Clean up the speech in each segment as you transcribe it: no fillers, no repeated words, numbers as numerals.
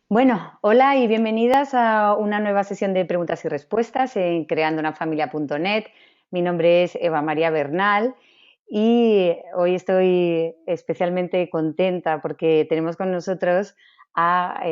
Bueno, hola y bienvenidas a una nueva sesión de preguntas y respuestas en creandounafamilia.net. Mi nombre es Eva María Bernal y hoy estoy especialmente contenta porque tenemos con nosotros a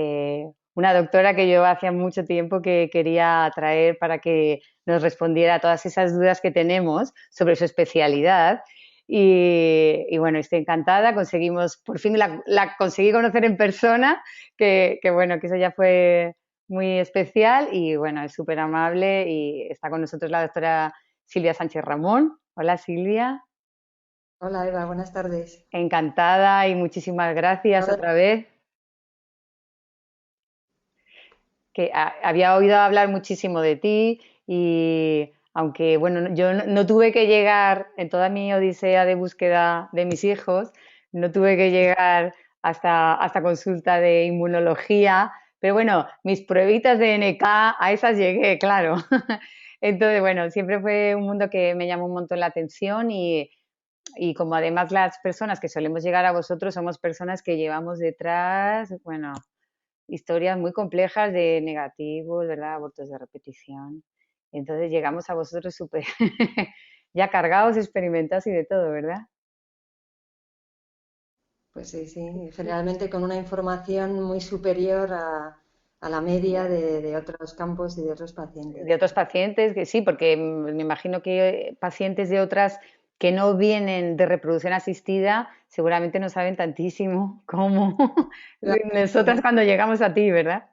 una doctora que yo hacía mucho tiempo que quería traer para que nos respondiera a todas esas dudas que tenemos sobre su especialidad. Y bueno, estoy encantada, conseguimos, por fin la conseguí conocer en persona que bueno, que eso ya fue muy especial y bueno, es súper amable y está con nosotros la doctora Silvia Sánchez Ramón. Hola Silvia, Hola Eva, buenas tardes. encantada y muchísimas gracias Nada, otra vez. Que había oído hablar muchísimo de ti y aunque bueno, yo no tuve que llegar en toda mi odisea de búsqueda de mis hijos, no tuve que llegar hasta consulta de inmunología, pero bueno, mis pruebitas de NK, a esas llegué, claro. Entonces, bueno, siempre fue un mundo que me llamó un montón la atención y como además las personas que solemos llegar a vosotros somos personas que llevamos detrás, bueno, historias muy complejas de negativos, ¿verdad? Abortos de repetición. Entonces llegamos a vosotros súper ya cargados, experimentados y de todo, ¿verdad? pues sí, sí, generalmente con una información muy superior a la media de otros campos y de otros De pacientes. otros pacientes, que sí, porque me imagino que pacientes de otras que no vienen de reproducción asistida seguramente no saben tantísimo como Claro, nosotras sí, cuando llegamos a ti, ¿verdad?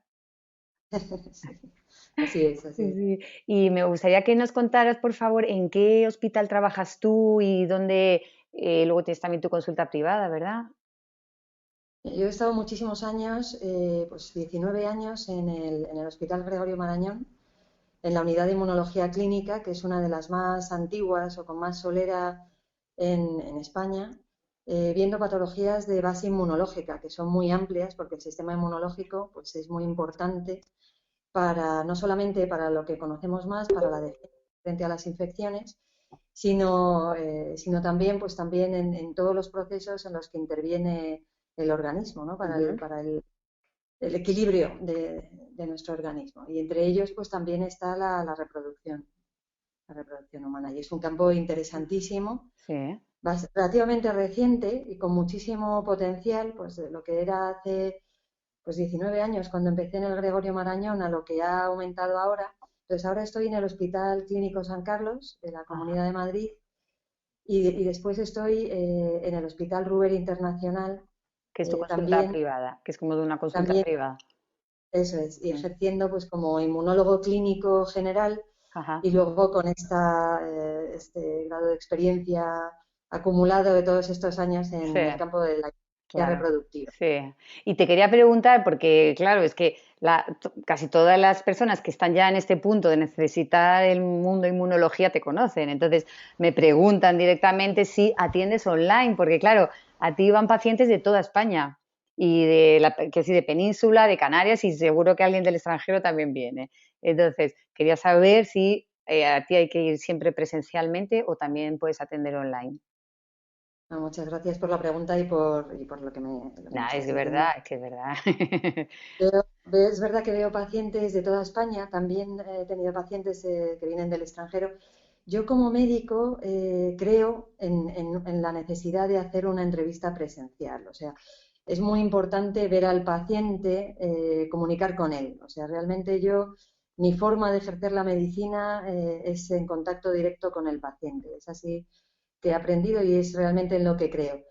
sí, así es, así Sí, es. sí. Y me gustaría que nos contaras, por favor, en qué hospital trabajas tú y dónde luego tienes también tu consulta privada, ¿verdad? Yo he estado muchísimos años, pues 19 años en el Hospital Gregorio Marañón, en la unidad de inmunología clínica, que es una de las más antiguas o con más solera en España, viendo patologías de base inmunológica, que son muy amplias porque el sistema inmunológico pues, es muy importante para no solamente para lo que conocemos más, para la defensa frente a las infecciones, sino también, pues, también en todos los procesos en los que interviene el organismo, ¿no? Ujú. Para el equilibrio de nuestro organismo. Y entre ellos, pues también está la reproducción humana. Y es un campo interesantísimo, Sí. relativamente reciente y con muchísimo potencial, pues de lo que era hace pues 19 años cuando empecé en el Gregorio Marañón a lo que ha aumentado ahora. Entonces ahora estoy en el Hospital Clínico San Carlos de la Ajá. Comunidad de Madrid y después estoy en el Hospital Ruber Internacional, Que es tu consulta también, privada, que es como de una consulta también privada. eso es, y Mm. ejerciendo pues como inmunólogo clínico general Ajá. y luego con este grado de experiencia acumulado de todos estos años Sí, en el campo de la inmunología claro. reproductiva. Sí. Y te quería preguntar, porque claro, es que casi todas las personas que están ya en este punto de necesitar el mundo inmunología te conocen. Entonces me preguntan directamente si atiendes online, porque claro, a ti van pacientes de toda España y que sí, de Península, de Canarias y seguro que alguien del extranjero también viene. Entonces, quería saber si a ti hay que ir siempre presencialmente o también puedes atender online. No, muchas gracias por la pregunta y por lo que me Nah, es estás de diciendo. verdad, es que es verdad. Es verdad que veo pacientes de toda España, también he tenido pacientes que vienen del extranjero. Yo como médico creo en la necesidad de hacer una entrevista presencial, o sea, es muy importante ver al paciente, comunicar con él. O sea, realmente mi forma de ejercer la medicina es en contacto directo con el paciente. Es así que he aprendido y es realmente en lo que creo.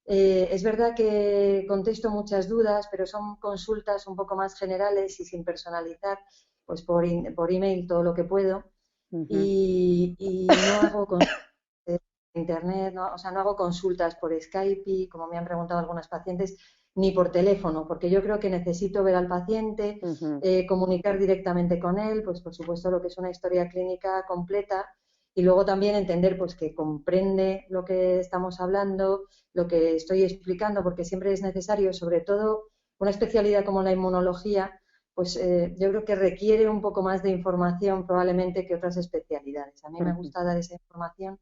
Es verdad que contesto muchas dudas, pero son consultas un poco más generales y sin personalizar, pues por email todo lo que puedo. Ujú. Y no hago consultas por internet, no, o sea, no hago consultas por Skype, y, como me han preguntado algunas pacientes, ni por teléfono, porque yo creo que necesito ver al paciente, Ujú. comunicar directamente con él, pues por supuesto lo que es una historia clínica completa y luego también entender pues que comprende lo que estamos hablando, lo que estoy explicando, porque siempre es necesario, sobre todo una especialidad como la inmunología, pues yo creo que requiere un poco más de información probablemente que otras especialidades. A mí me Ujú. gusta dar esa información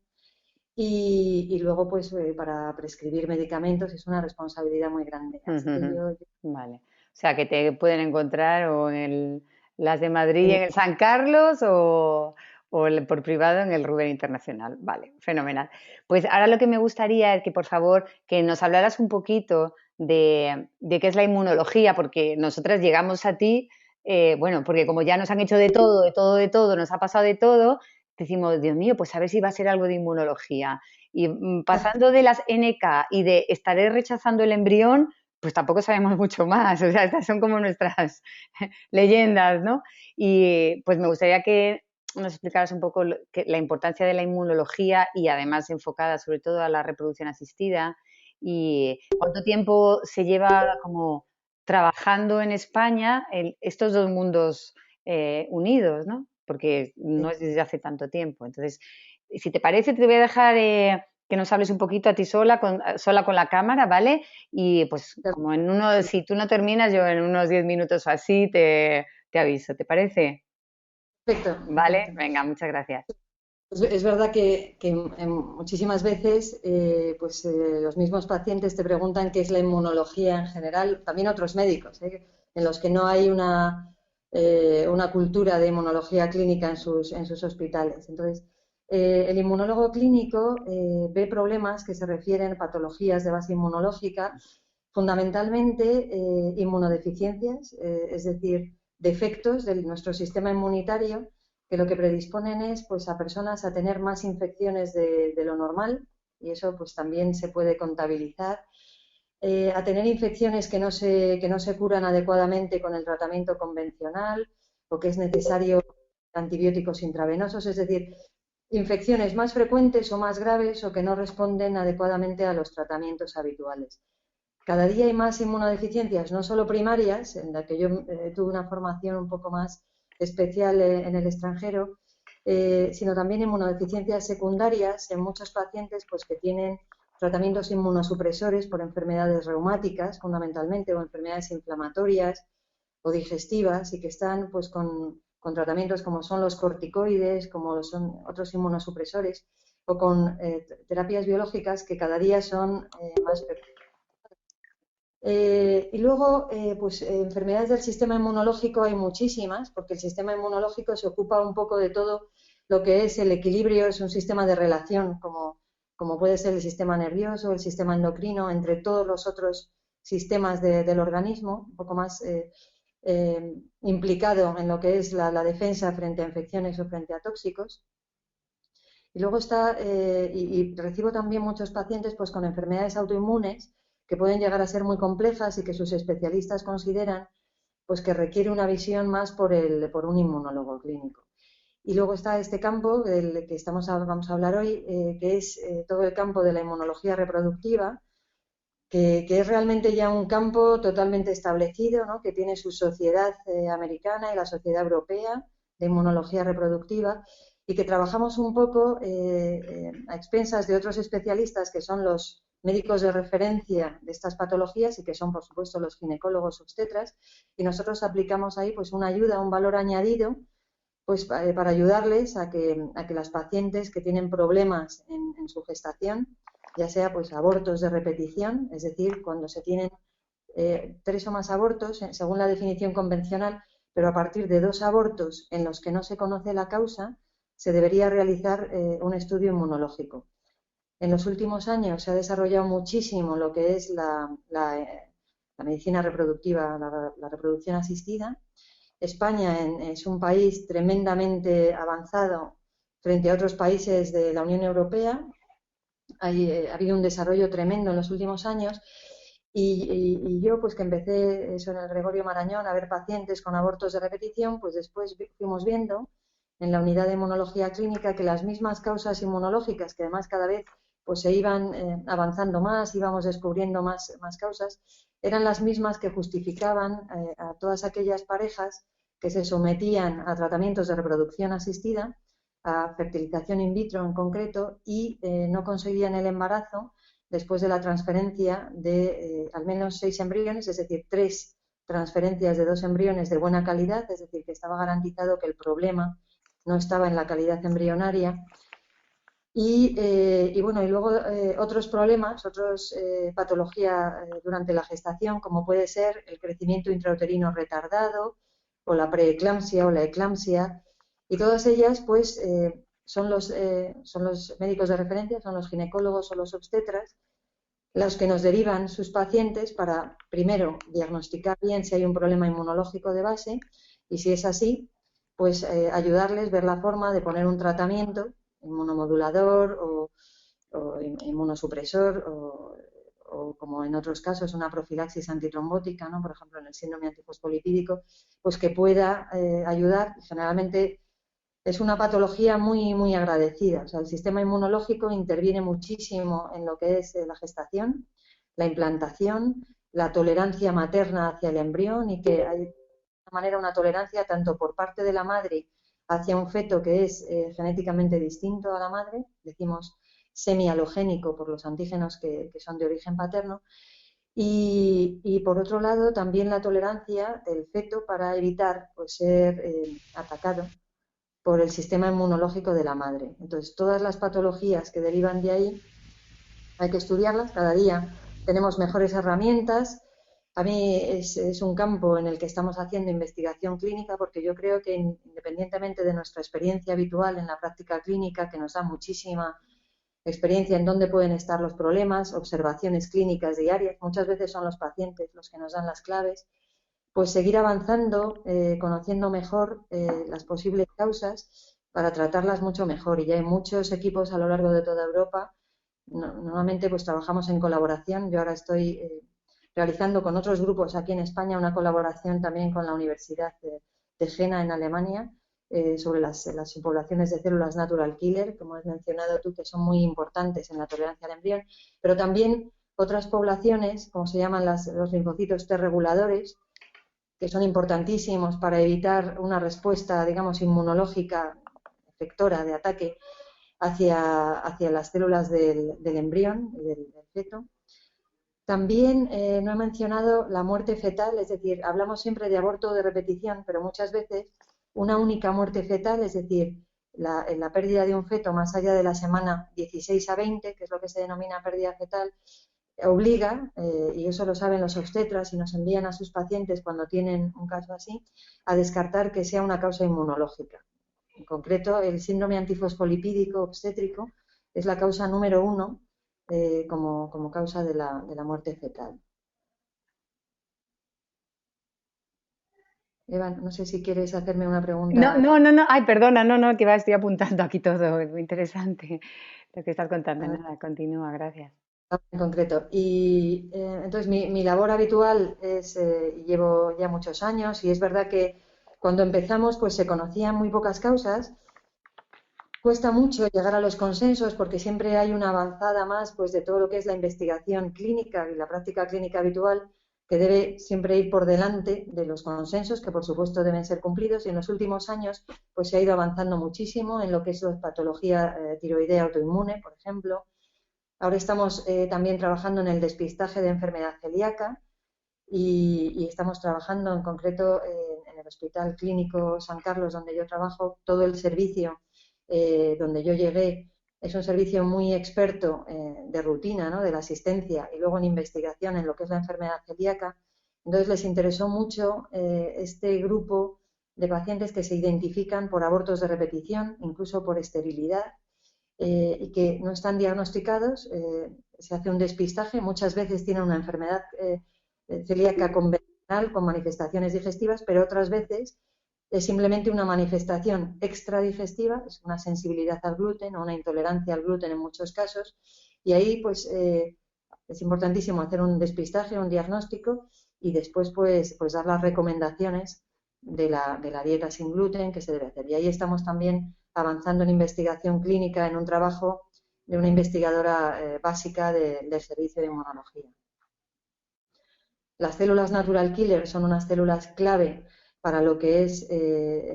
y luego pues para prescribir medicamentos es una responsabilidad muy grande. Así que Ujú. yo Vale. O sea, que te pueden encontrar o en las de Madrid Eh, en el San Carlos o por privado en el Rubén Internacional. Vale, fenomenal. Pues ahora lo que me gustaría es que, por favor, que nos hablaras un poquito de qué es la inmunología, porque nosotras llegamos a ti, bueno, porque como ya nos han hecho de todo, de todo, de todo, nos ha pasado de todo, decimos, Dios mío, pues a ver si va a ser algo de inmunología. Y pasando de las NK y de estaré rechazando el embrión, pues tampoco sabemos mucho más. O sea, estas son como nuestras leyendas, ¿no? Y pues me gustaría que nos explicaras un poco la importancia de la inmunología y además enfocada sobre todo a la reproducción asistida y cuánto tiempo se lleva como trabajando en España estos dos mundos unidos, ¿no? Porque no es desde hace tanto tiempo. Entonces, si te parece, te voy a dejar que nos hables un poquito a ti sola con la cámara, ¿vale? Y pues como en unos, si tú no terminas, yo en unos 10 minutos o así te aviso, ¿te parece? Perfecto, Vale, perfecto. venga, muchas gracias. Es verdad que muchísimas veces los mismos pacientes te preguntan qué es la inmunología en general, también otros médicos, en los que no hay una cultura de inmunología clínica en sus hospitales. Entonces, el inmunólogo clínico ve problemas que se refieren a patologías de base inmunológica, fundamentalmente inmunodeficiencias, es decir, defectos de nuestro sistema inmunitario que lo que predisponen es pues, a personas a tener más infecciones de lo normal, y eso pues, también se puede contabilizar, a tener infecciones que no se curan adecuadamente con el tratamiento convencional o que es necesario antibióticos intravenosos, es decir, infecciones más frecuentes o más graves o que no responden adecuadamente a los tratamientos habituales. Cada día hay más inmunodeficiencias, no solo primarias, en la que yo tuve una formación un poco más especial en el extranjero, sino también inmunodeficiencias secundarias en muchos pacientes pues, que tienen tratamientos inmunosupresores por enfermedades reumáticas, fundamentalmente, o enfermedades inflamatorias o digestivas, y que están pues, con tratamientos como son los corticoides, como son otros inmunosupresores, o con terapias biológicas que cada día son más frecuentes. Y luego, enfermedades del sistema inmunológico hay muchísimas, porque el sistema inmunológico se ocupa un poco de todo lo que es el equilibrio, es un sistema de relación, como puede ser el sistema nervioso, el sistema endocrino, entre todos los otros sistemas del organismo, un poco más implicado en lo que es la defensa frente a infecciones o frente a tóxicos. Y luego está, y recibo también muchos pacientes pues, con enfermedades autoinmunes que pueden llegar a ser muy complejas y que sus especialistas consideran pues, que requiere una visión más por un inmunólogo clínico. Y luego está este campo del que vamos a hablar hoy, que es todo el campo de la inmunología reproductiva, que es realmente ya un campo totalmente establecido, ¿no? Que tiene su sociedad americana y la sociedad europea de inmunología reproductiva y que trabajamos un poco a expensas de otros especialistas que son los médicos de referencia de estas patologías y que son, por supuesto, los ginecólogos obstetras, y nosotros aplicamos ahí pues una ayuda, un valor añadido pues para ayudarles a que las pacientes que tienen problemas en su gestación, ya sea pues abortos de repetición, es decir, cuando se tienen 3 o más abortos, según la definición convencional, pero a partir de 2 abortos en los que no se conoce la causa, se debería realizar un estudio inmunológico. En los últimos años se ha desarrollado muchísimo lo que es la medicina reproductiva, la reproducción asistida. España es un país tremendamente avanzado frente a otros países de la Unión Europea. Ha habido un desarrollo tremendo en los últimos años y yo, pues que empecé eso en el Gregorio Marañón a ver pacientes con abortos de repetición, pues después fuimos viendo en la unidad de inmunología clínica que las mismas causas inmunológicas, que además cada vez pues se iban avanzando más, íbamos descubriendo más causas, eran las mismas que justificaban a todas aquellas parejas que se sometían a tratamientos de reproducción asistida, a fertilización in vitro en concreto, y no conseguían el embarazo después de la transferencia de al menos 6 embriones, es decir, 3 transferencias de 2 embriones de buena calidad, es decir, que estaba garantizado que el problema no estaba en la calidad embrionaria, Y bueno, y luego otros problemas, otras patologías durante la gestación, como puede ser el crecimiento intrauterino retardado, o la preeclampsia o la eclampsia, y todas ellas, pues, son los médicos de referencia, son los ginecólogos o los obstetras, los que nos derivan sus pacientes para, primero, diagnosticar bien si hay un problema inmunológico de base, y si es así, pues ayudarles, ver la forma de poner un tratamiento inmunomodulador o inmunosupresor o, como en otros casos, una profilaxis antitrombótica, ¿no? Por ejemplo, en el síndrome antifosfolipídico, pues que pueda ayudar. Generalmente es una patología muy, muy agradecida. O sea, el sistema inmunológico interviene muchísimo en lo que es la gestación, la implantación, la tolerancia materna hacia el embrión, y que hay de alguna manera una tolerancia tanto por parte de la madre hacia un feto que es genéticamente distinto a la madre, decimos semialogénico por los antígenos que son de origen paterno, y por otro lado también la tolerancia del feto para evitar, pues, ser atacado por el sistema inmunológico de la madre. Entonces, todas las patologías que derivan de ahí hay que estudiarlas. Cada día tenemos mejores herramientas. A mí es un campo en el que estamos haciendo investigación clínica, porque yo creo que, independientemente de nuestra experiencia habitual en la práctica clínica, que nos da muchísima experiencia en dónde pueden estar los problemas, observaciones clínicas diarias, muchas veces son los pacientes los que nos dan las claves, pues seguir avanzando, conociendo mejor las posibles causas para tratarlas mucho mejor. Y ya hay muchos equipos a lo largo de toda Europa. Normalmente pues trabajamos en colaboración. Yo ahora estoy realizando con otros grupos aquí en España una colaboración también con la Universidad de Jena en Alemania, sobre las subpoblaciones de células natural killer, como has mencionado tú, que son muy importantes en la tolerancia al embrión, pero también otras poblaciones, como se llaman los linfocitos T reguladores, que son importantísimos para evitar una respuesta, digamos, inmunológica efectora de ataque hacia las células del embrión, del feto. También no he mencionado la muerte fetal, es decir, hablamos siempre de aborto de repetición, pero muchas veces una única muerte fetal, es decir, la pérdida de un feto más allá de la semana 16 a 20, que es lo que se denomina pérdida fetal, obliga, y eso lo saben los obstetras y nos envían a sus pacientes cuando tienen un caso así, a descartar que sea una causa inmunológica. En concreto, el síndrome antifosfolipídico obstétrico es la causa número 1 como causa de la muerte fetal. Eva, no sé si quieres hacerme una No, pregunta. no, no, no. Ay, perdona, no, no, que va, estoy apuntando aquí todo. Es muy interesante lo que estás contando. Nada, continúa, gracias. En concreto. Y entonces mi labor habitual es, llevo ya muchos años, y es verdad que cuando empezamos pues se conocían muy pocas causas. Cuesta mucho llegar a los consensos porque siempre hay una avanzada más, pues, de todo lo que es la investigación clínica y la práctica clínica habitual, que debe siempre ir por delante de los consensos, que por supuesto deben ser cumplidos. Y en los últimos años pues se ha ido avanzando muchísimo en lo que es la patología tiroidea autoinmune, por ejemplo. Ahora estamos también trabajando en el despistaje de enfermedad celíaca, y estamos trabajando en concreto en el Hospital Clínico San Carlos, donde yo trabajo. Todo el servicio donde yo llegué es un servicio muy experto de rutina, ¿no? De la asistencia, y luego en investigación en lo que es la enfermedad celíaca. Entonces les interesó mucho este grupo de pacientes que se identifican por abortos de repetición, incluso por esterilidad, y que no están diagnosticados. Se hace un despistaje, muchas veces tienen una enfermedad celíaca convencional con manifestaciones digestivas, pero otras veces es simplemente una manifestación extradigestiva, es una sensibilidad al gluten o una intolerancia al gluten en muchos casos, y ahí pues es importantísimo hacer un despistaje, un diagnóstico, y después pues dar las recomendaciones de la dieta sin gluten que se debe hacer. Y ahí estamos también avanzando en investigación clínica en un trabajo de una investigadora básica del servicio de inmunología. Las células natural killer son unas células clave para lo que es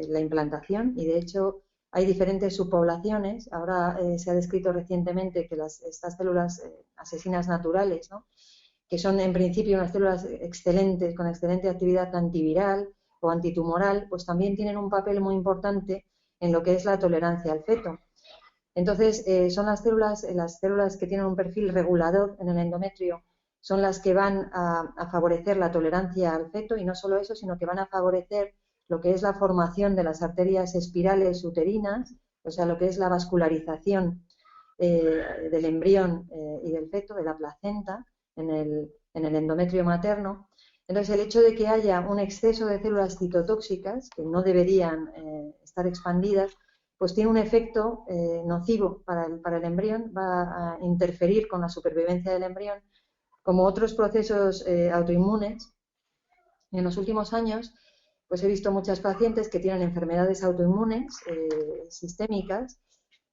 la implantación, y de hecho hay diferentes subpoblaciones. Ahora se ha descrito recientemente que estas células asesinas naturales, ¿no? Que son en principio unas células excelentes, con excelente actividad antiviral o antitumoral, pues también tienen un papel muy importante en lo que es la tolerancia al feto. Entonces, son las células que tienen un perfil regulador en el endometrio, son las que van a favorecer la tolerancia al feto, y no solo eso, sino que van a favorecer lo que es la formación de las arterias espirales uterinas, o sea, lo que es la vascularización del embrión y del feto, de la placenta, en el endometrio materno. Entonces, el hecho de que haya un exceso de células citotóxicas que no deberían estar expandidas, pues tiene un efecto nocivo para el embrión, va a interferir con la supervivencia del embrión, como otros procesos autoinmunes. En los últimos años, pues he visto muchas pacientes que tienen enfermedades autoinmunes sistémicas,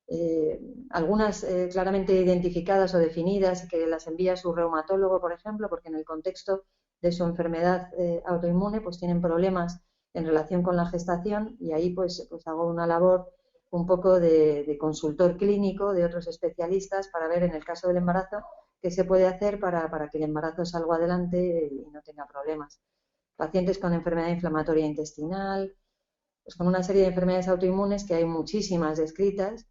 eh, algunas claramente identificadas o definidas, y que las envía su reumatólogo, por ejemplo, porque en el contexto de su enfermedad autoinmune pues tienen problemas en relación con la gestación, y ahí pues hago una labor un poco de consultor clínico de otros especialistas para ver en el caso del embarazo qué se puede hacer para que el embarazo salga adelante y no tenga problemas. Pacientes con enfermedad inflamatoria intestinal, pues con una serie de enfermedades autoinmunes que hay muchísimas descritas,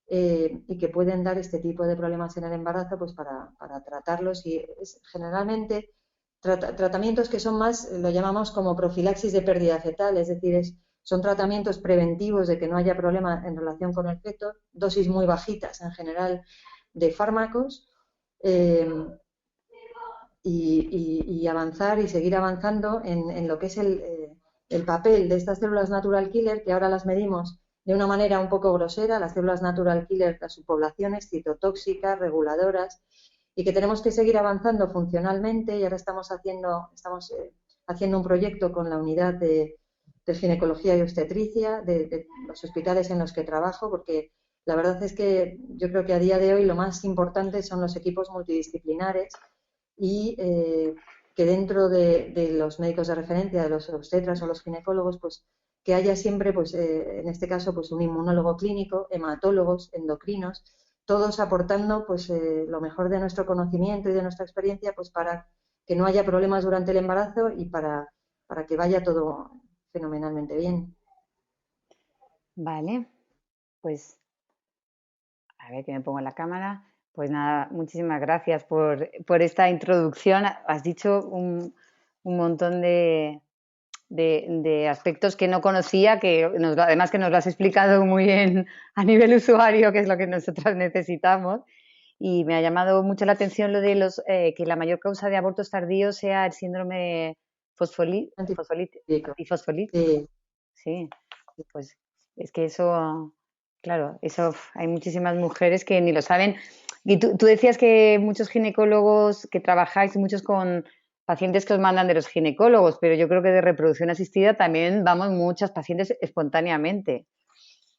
y que pueden dar este tipo de problemas en el embarazo, pues para tratarlos, y generalmente tratamientos que son más, lo llamamos como profilaxis de pérdida fetal, es decir, son tratamientos preventivos de que no haya problema en relación con el feto, dosis muy bajitas en general de fármacos, eh, y avanzar y seguir avanzando en lo que es el papel de estas células natural killer, que ahora las medimos de una manera un poco grosera. Las células natural killer, las subpoblaciones citotóxicas, reguladoras, y que tenemos que seguir avanzando funcionalmente. Y ahora estamos haciendo un proyecto con la unidad de ginecología y obstetricia de los hospitales en los que trabajo, porque la verdad es que yo creo que a día de hoy lo más importante son los equipos multidisciplinares, y que dentro de los médicos de referencia, de los obstetras o los ginecólogos, pues que haya siempre, pues en este caso, pues un inmunólogo clínico, hematólogos, endocrinos, todos aportando pues lo mejor de nuestro conocimiento y de nuestra experiencia, pues para que no haya problemas durante el embarazo, y para que vaya todo fenomenalmente bien. Vale, pues a ver que me pongo en la cámara. Pues nada, muchísimas gracias por esta introducción. Has dicho un montón de aspectos que no conocía, además que nos lo has explicado muy bien a nivel usuario, que es lo que nosotras necesitamos. Y me ha llamado mucho la atención lo de que la mayor causa de abortos tardíos sea el síndrome Antibiótico. antifosfolítico. Sí, Sí, pues es que eso, claro, hay muchísimas mujeres que ni lo saben. Y tú decías que muchos ginecólogos que trabajáis, muchos con pacientes que os mandan de los ginecólogos, pero yo creo que de reproducción asistida también vamos muchas pacientes espontáneamente.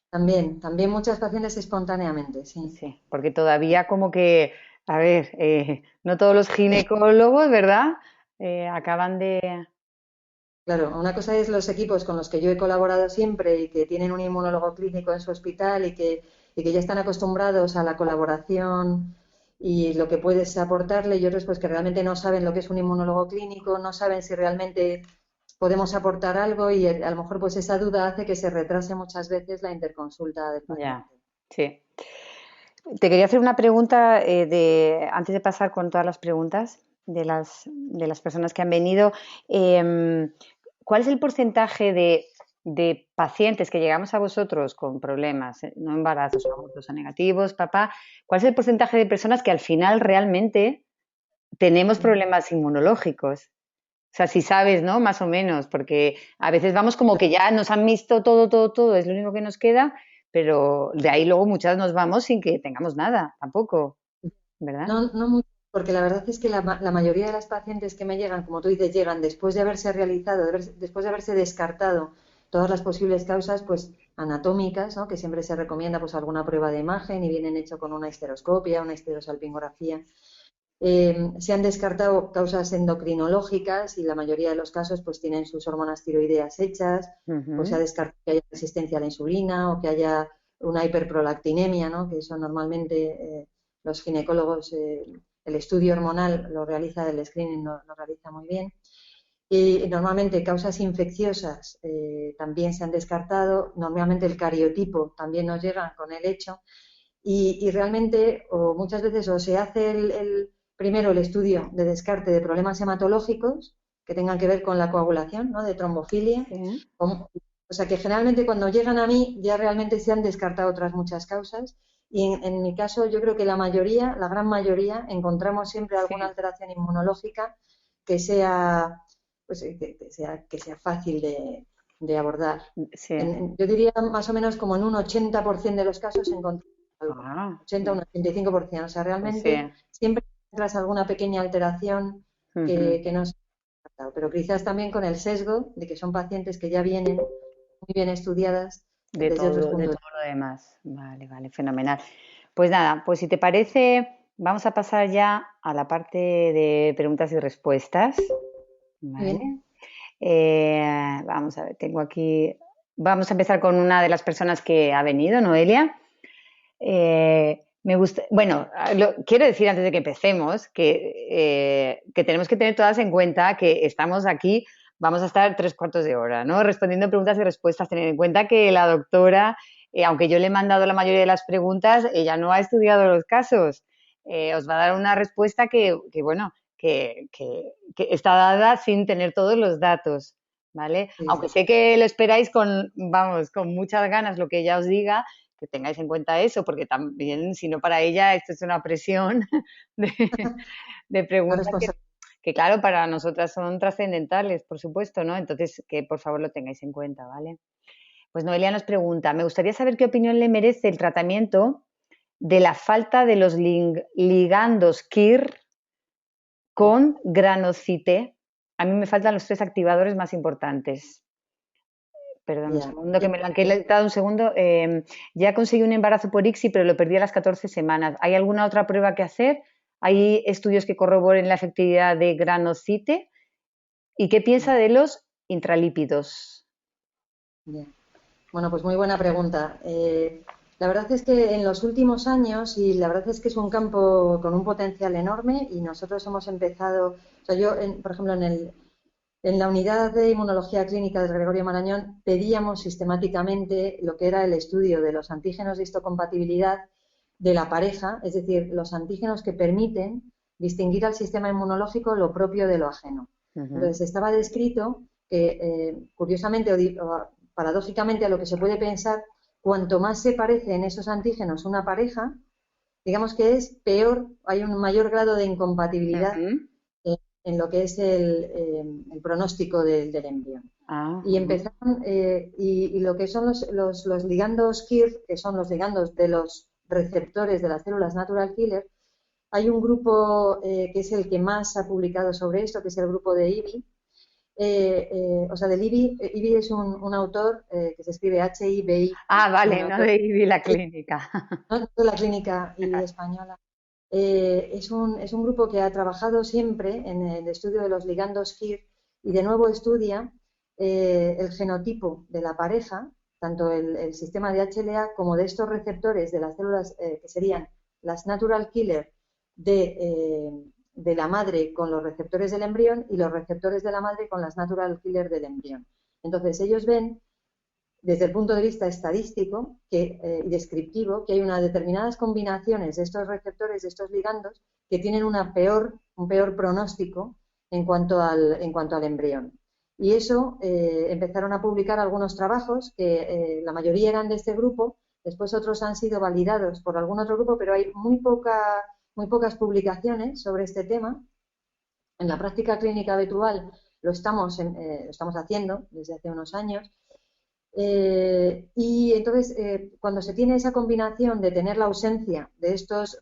también muchas pacientes espontáneamente, sí. Sí, porque todavía como que, a ver, no todos los ginecólogos, ¿verdad? Acaban de... Claro, una cosa es los equipos con los que yo he colaborado siempre y que tienen un inmunólogo clínico en su hospital, y que ya están acostumbrados a la colaboración y lo que puedes aportarle, y otros pues que realmente no saben lo que es un inmunólogo clínico, no saben si realmente podemos aportar algo, y a lo mejor pues esa duda hace que se retrase muchas veces la interconsulta del Ya, paciente. sí. Te quería hacer una pregunta antes de pasar con todas las preguntas de las personas que han venido. Em, ¿Cuál es el porcentaje de pacientes que llegamos a vosotros con problemas, no embarazos, abortos o negativos, papá? ¿Cuál es el porcentaje de personas que al final realmente tenemos problemas inmunológicos? O sea, si sabes, ¿no? Más o menos, porque a veces vamos como que ya nos han visto todo, todo, todo, es lo único que nos queda, pero de ahí luego muchas nos vamos sin que tengamos nada, tampoco, ¿verdad? No, no mucho, porque la verdad es que la mayoría de las pacientes que me llegan, como tú dices, llegan después de haberse realizado, después de haberse descartado todas las posibles causas, pues anatómicas, ¿no? Que siempre se recomienda pues alguna prueba de imagen, y vienen hecho con una histeroscopia, una histerosalpingografía. Se han descartado causas endocrinológicas, y la mayoría de los casos pues tienen sus hormonas tiroideas hechas, o se ha Ujú. descartado que haya resistencia a la insulina, o que haya una hiperprolactinemia, ¿no? Que eso normalmente los ginecólogos, el estudio hormonal lo realiza, el screening lo realiza muy bien. Y normalmente causas infecciosas también se han descartado. Normalmente el cariotipo también nos llega con el hecho, y realmente o muchas veces o se hace primero el estudio de descarte de problemas hematológicos que tengan que ver con la coagulación, ¿no? De trombofilia. Sí, O sea que generalmente cuando llegan a mí ya realmente se han descartado otras muchas causas y en mi caso yo creo que la mayoría, la gran mayoría, encontramos siempre alguna sí, alteración inmunológica que sea, pues, que sea fácil de abordar. sí. Yo diría más o menos como en un 80% de los casos encontramos algo, Ah, 80 un 85%. O sea, pues sí. realmente siempre encuentras alguna pequeña alteración Ujú. que no se ha tratado, pero quizás también con el sesgo de que son pacientes que ya vienen muy bien estudiadas desde otros De puntos. todo lo demás. Vale, vale, fenomenal. Pues nada, pues si te parece, vamos a pasar ya a la parte de preguntas y respuestas. Muy Vale. bien. Vamos a ver, tengo aquí. Vamos a empezar con una de las personas que ha venido, Noelia. Me gusta, bueno, quiero decir antes de que empecemos que tenemos que tener todas en cuenta que estamos aquí, vamos a estar 3 cuartos de hora, ¿no? Respondiendo preguntas y respuestas. Tener en cuenta que la doctora, aunque yo le he mandado la mayoría de las preguntas, ella no ha estudiado los casos. Os va a dar una respuesta bueno, que está dada sin tener todos los datos, ¿vale? Sí, Aunque sí. sé que lo esperáis vamos, con muchas ganas lo que ella os diga, que tengáis en cuenta eso, porque también, si no para ella, esto es una presión de, de La preguntas responsabilidad. claro, para nosotras son trascendentales, por supuesto, ¿no? Entonces, que por favor lo tengáis en cuenta, ¿vale? Pues Noelia nos pregunta, me gustaría saber qué opinión le merece el tratamiento de la falta de los ligandos KIR con granocite. A mí me faltan los 3 activadores más importantes. Perdón, un Ya. segundo, que me lo han quitado un segundo. Ya conseguí un embarazo por ICSI, pero lo perdí a las 14 semanas. ¿Hay alguna otra prueba que hacer? ¿Hay estudios que corroboren la efectividad de granocite? ¿Y qué piensa de los intralípidos? Ya. Bueno, pues muy buena pregunta. La verdad es que en los últimos años, y la verdad es que es un campo con un potencial enorme, y nosotros hemos empezado, o sea, yo, por ejemplo, en la unidad de inmunología clínica del Gregorio Marañón pedíamos sistemáticamente lo que era el estudio de los antígenos de histocompatibilidad de la pareja, es decir, los antígenos que permiten distinguir al sistema inmunológico lo propio de lo ajeno. Ujú. Entonces, estaba descrito que, curiosamente o paradójicamente, a lo que se puede pensar, cuanto más se parece en esos antígenos una pareja, digamos que es peor, hay un mayor grado de incompatibilidad Ujú. en lo que es el pronóstico del embrión. Ah, Y ujú. empezaron, y lo que son los ligandos KIR, que son los ligandos de los receptores de las células natural killer, hay un grupo que es el que más ha publicado sobre esto, que es el grupo de IBI. O sea, del IBI, IBI es un autor que se escribe HIBI, Ah, un vale, no autor de ir la clínica. de la clínica IBI española. Es un grupo que ha trabajado siempre en el estudio de los ligandos KIR y de nuevo estudia el genotipo de la pareja, tanto el sistema de HLA como de estos receptores de las células que serían las natural killer de la madre con los receptores del embrión y los receptores de la madre con las natural killer del embrión. Entonces ellos ven desde el punto de vista estadístico y descriptivo, que hay unas determinadas combinaciones de estos receptores, de estos ligandos, que tienen un peor pronóstico en cuanto al embrión. Y eso empezaron a publicar algunos trabajos, que la mayoría eran de este grupo, después otros han sido validados por algún otro grupo, pero hay muy pocas publicaciones sobre este tema. En la práctica clínica habitual lo estamos haciendo desde hace unos años, y entonces, cuando se tiene esa combinación de tener la ausencia de estos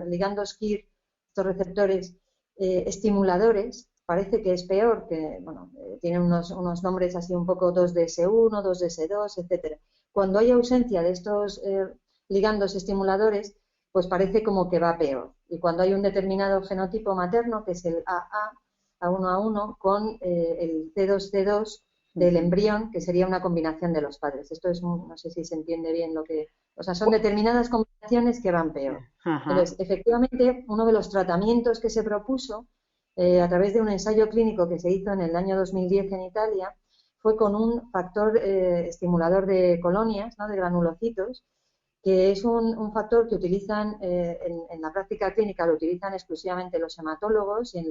ligandos KIR, estos receptores estimuladores, parece que es peor, que bueno, tienen unos nombres así un poco 2DS1, 2DS2, etcétera. Cuando hay ausencia de estos ligandos estimuladores, pues parece como que va peor. Y cuando hay un determinado genotipo materno, que es el AA, A1A1, con el C2C2, del Ujú. embrión, que sería una combinación de los padres. Esto es, no sé si se entiende bien lo que... O sea, son Pu- determinadas combinaciones que van peor. Ajá. Entonces, efectivamente, uno de los tratamientos que se propuso a través de un ensayo clínico que se hizo en el año 2010 en Italia fue con un factor estimulador de colonias, ¿no? De granulocitos, que es un factor que utilizan en la práctica clínica, lo utilizan exclusivamente los hematólogos y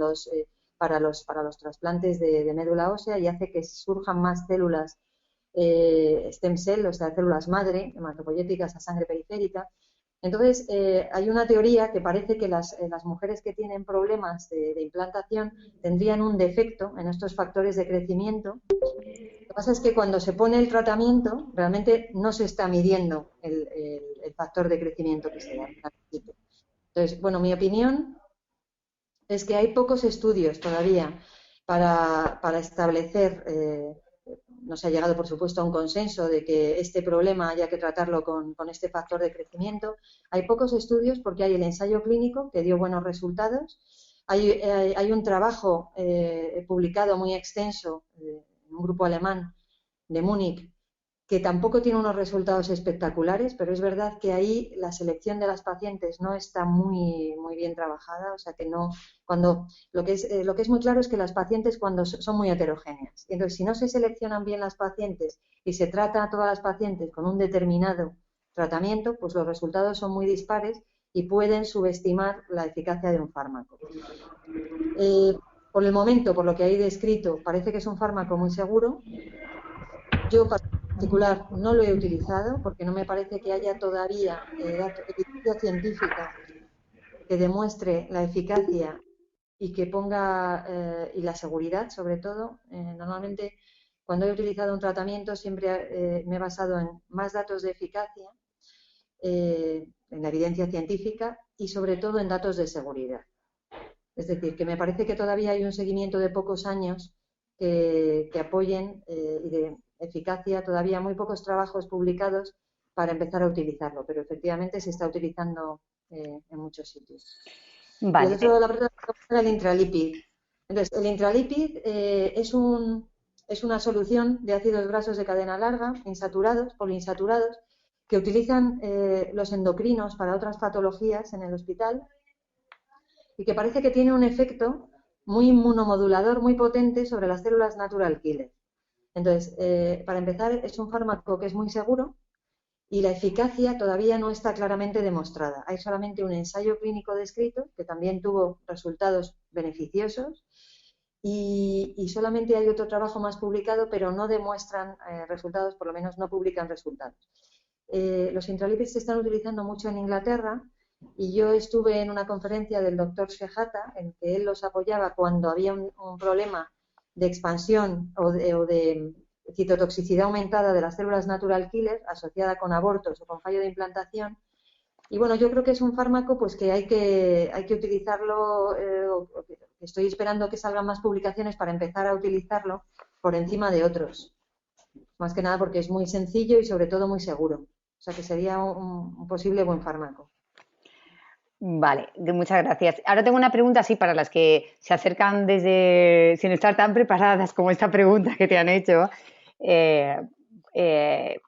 para los trasplantes de médula ósea, y hace que surjan más células stem cell, o sea, células madre, hematopoyéticas a sangre periférica. Entonces, hay una teoría que parece que las mujeres que tienen problemas de implantación tendrían un defecto en estos factores de crecimiento. Lo que pasa es que cuando se pone el tratamiento, realmente no se está midiendo el factor de crecimiento que se da. Entonces, bueno, mi opinión es que hay pocos estudios todavía para establecer, no se ha llegado, por supuesto, a un consenso de que este problema haya que tratarlo con este factor de crecimiento. Hay pocos estudios porque hay el ensayo clínico que dio buenos resultados. Hay un trabajo publicado muy extenso en un grupo alemán de Múnich que tampoco tiene unos resultados espectaculares, pero es verdad que ahí la selección de las pacientes no está muy bien trabajada, o sea que no, cuando lo que es muy claro es que las pacientes cuando son muy heterogéneas. Y entonces, si no se seleccionan bien las pacientes y se trata a todas las pacientes con un determinado tratamiento, pues los resultados son muy dispares y pueden subestimar la eficacia de un fármaco. Por el momento, por lo que hay descrito, parece que es un fármaco muy seguro. Yo particular no lo he utilizado porque no me parece que haya todavía evidencia científica que demuestre la eficacia y que ponga y la seguridad sobre todo. Normalmente cuando he utilizado un tratamiento siempre me he basado en más datos de eficacia, en la evidencia científica y sobre todo en datos de seguridad. Es decir, que me parece que todavía hay un seguimiento de pocos años que apoyen y de eficacia, todavía muy pocos trabajos publicados para empezar a utilizarlo, pero efectivamente se está utilizando en muchos sitios. Y el Vale. otro, la verdad, era el intralipid. Entonces, el intralipid es una solución de ácidos grasos de cadena larga, insaturados, poliinsaturados, que utilizan los endocrinos para otras patologías en el hospital y que parece que tiene un efecto muy inmunomodulador, muy potente sobre las células natural killer. Entonces, para empezar, es un fármaco que es muy seguro y la eficacia todavía no está claramente demostrada. Hay solamente un ensayo clínico descrito que también tuvo resultados beneficiosos y solamente hay otro trabajo más publicado, pero no demuestran resultados, por lo menos no publican resultados. Los intralípidos se están utilizando mucho en Inglaterra y yo estuve en una conferencia del doctor Shehata en que él los apoyaba cuando había un problema de expansión o de citotoxicidad aumentada de las células natural killer asociada con abortos o con fallo de implantación. Y bueno, yo creo que es un fármaco pues que hay que utilizarlo, estoy esperando que salgan más publicaciones para empezar a utilizarlo por encima de otros. Más que nada porque es muy sencillo y sobre todo muy seguro. O sea que sería un posible buen fármaco. Vale, muchas gracias. Ahora tengo una pregunta así para las que se acercan desde sin estar tan preparadas como esta pregunta que te han hecho. Eh,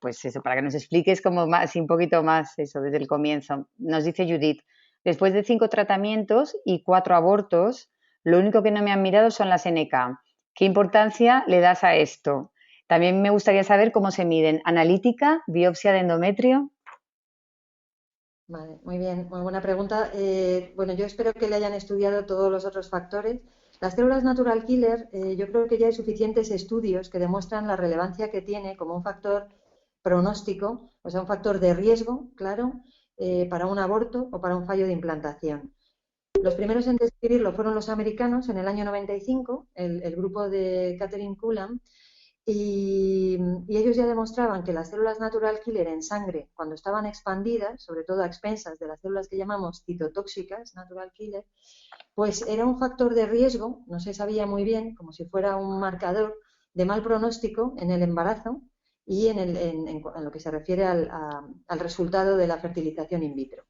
pues eso, para que nos expliques como más, un poquito más eso desde el comienzo. Nos dice Judith, después de 5 tratamientos y 4 abortos, lo único que no me han mirado son las NK. ¿Qué importancia le das a esto? También me gustaría saber cómo se miden analítica, biopsia de endometrio. Vale, muy bien, muy buena pregunta. Bueno, yo espero que le hayan estudiado todos los otros factores. Las células natural killer, yo creo que ya hay suficientes estudios que demuestran la relevancia que tiene como un factor pronóstico, o sea, un factor de riesgo, claro, para un aborto o para un fallo de implantación. Los primeros en describirlo fueron los americanos en el año 95, el grupo de Catherine Kulan, y ellos ya demostraban que las células natural killer en sangre, cuando estaban expandidas, sobre todo a expensas de las células que llamamos citotóxicas natural killer, pues era un factor de riesgo, no se sabía muy bien, como si fuera un marcador de mal pronóstico en el embarazo y en lo que se refiere al resultado de la fertilización in vitro.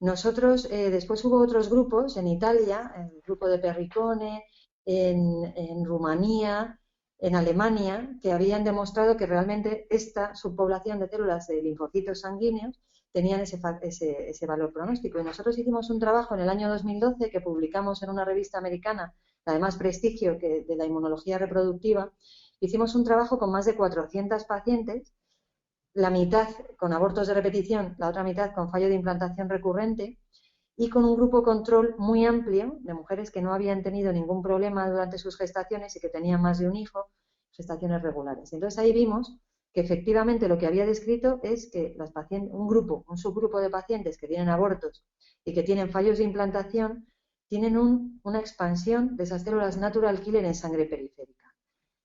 Nosotros, después hubo otros grupos en Italia, el grupo de Perricone, en Rumanía, en Alemania, que habían demostrado que realmente esta subpoblación de células de linfocitos sanguíneos tenían ese valor pronóstico. Y nosotros hicimos un trabajo en el año 2012 que publicamos en una revista americana, la de más prestigio que de la inmunología reproductiva. Hicimos un trabajo con más de 400 pacientes. la mitad con abortos de repetición, la otra mitad con fallo de implantación recurrente, y con un grupo control muy amplio de mujeres que no habían tenido ningún problema durante sus gestaciones y que tenían más de un hijo, gestaciones regulares. Entonces ahí vimos que efectivamente lo que había descrito es que las pacientes, un subgrupo de pacientes que tienen abortos y que tienen fallos de implantación, tienen una expansión de esas células natural killer en sangre periférica.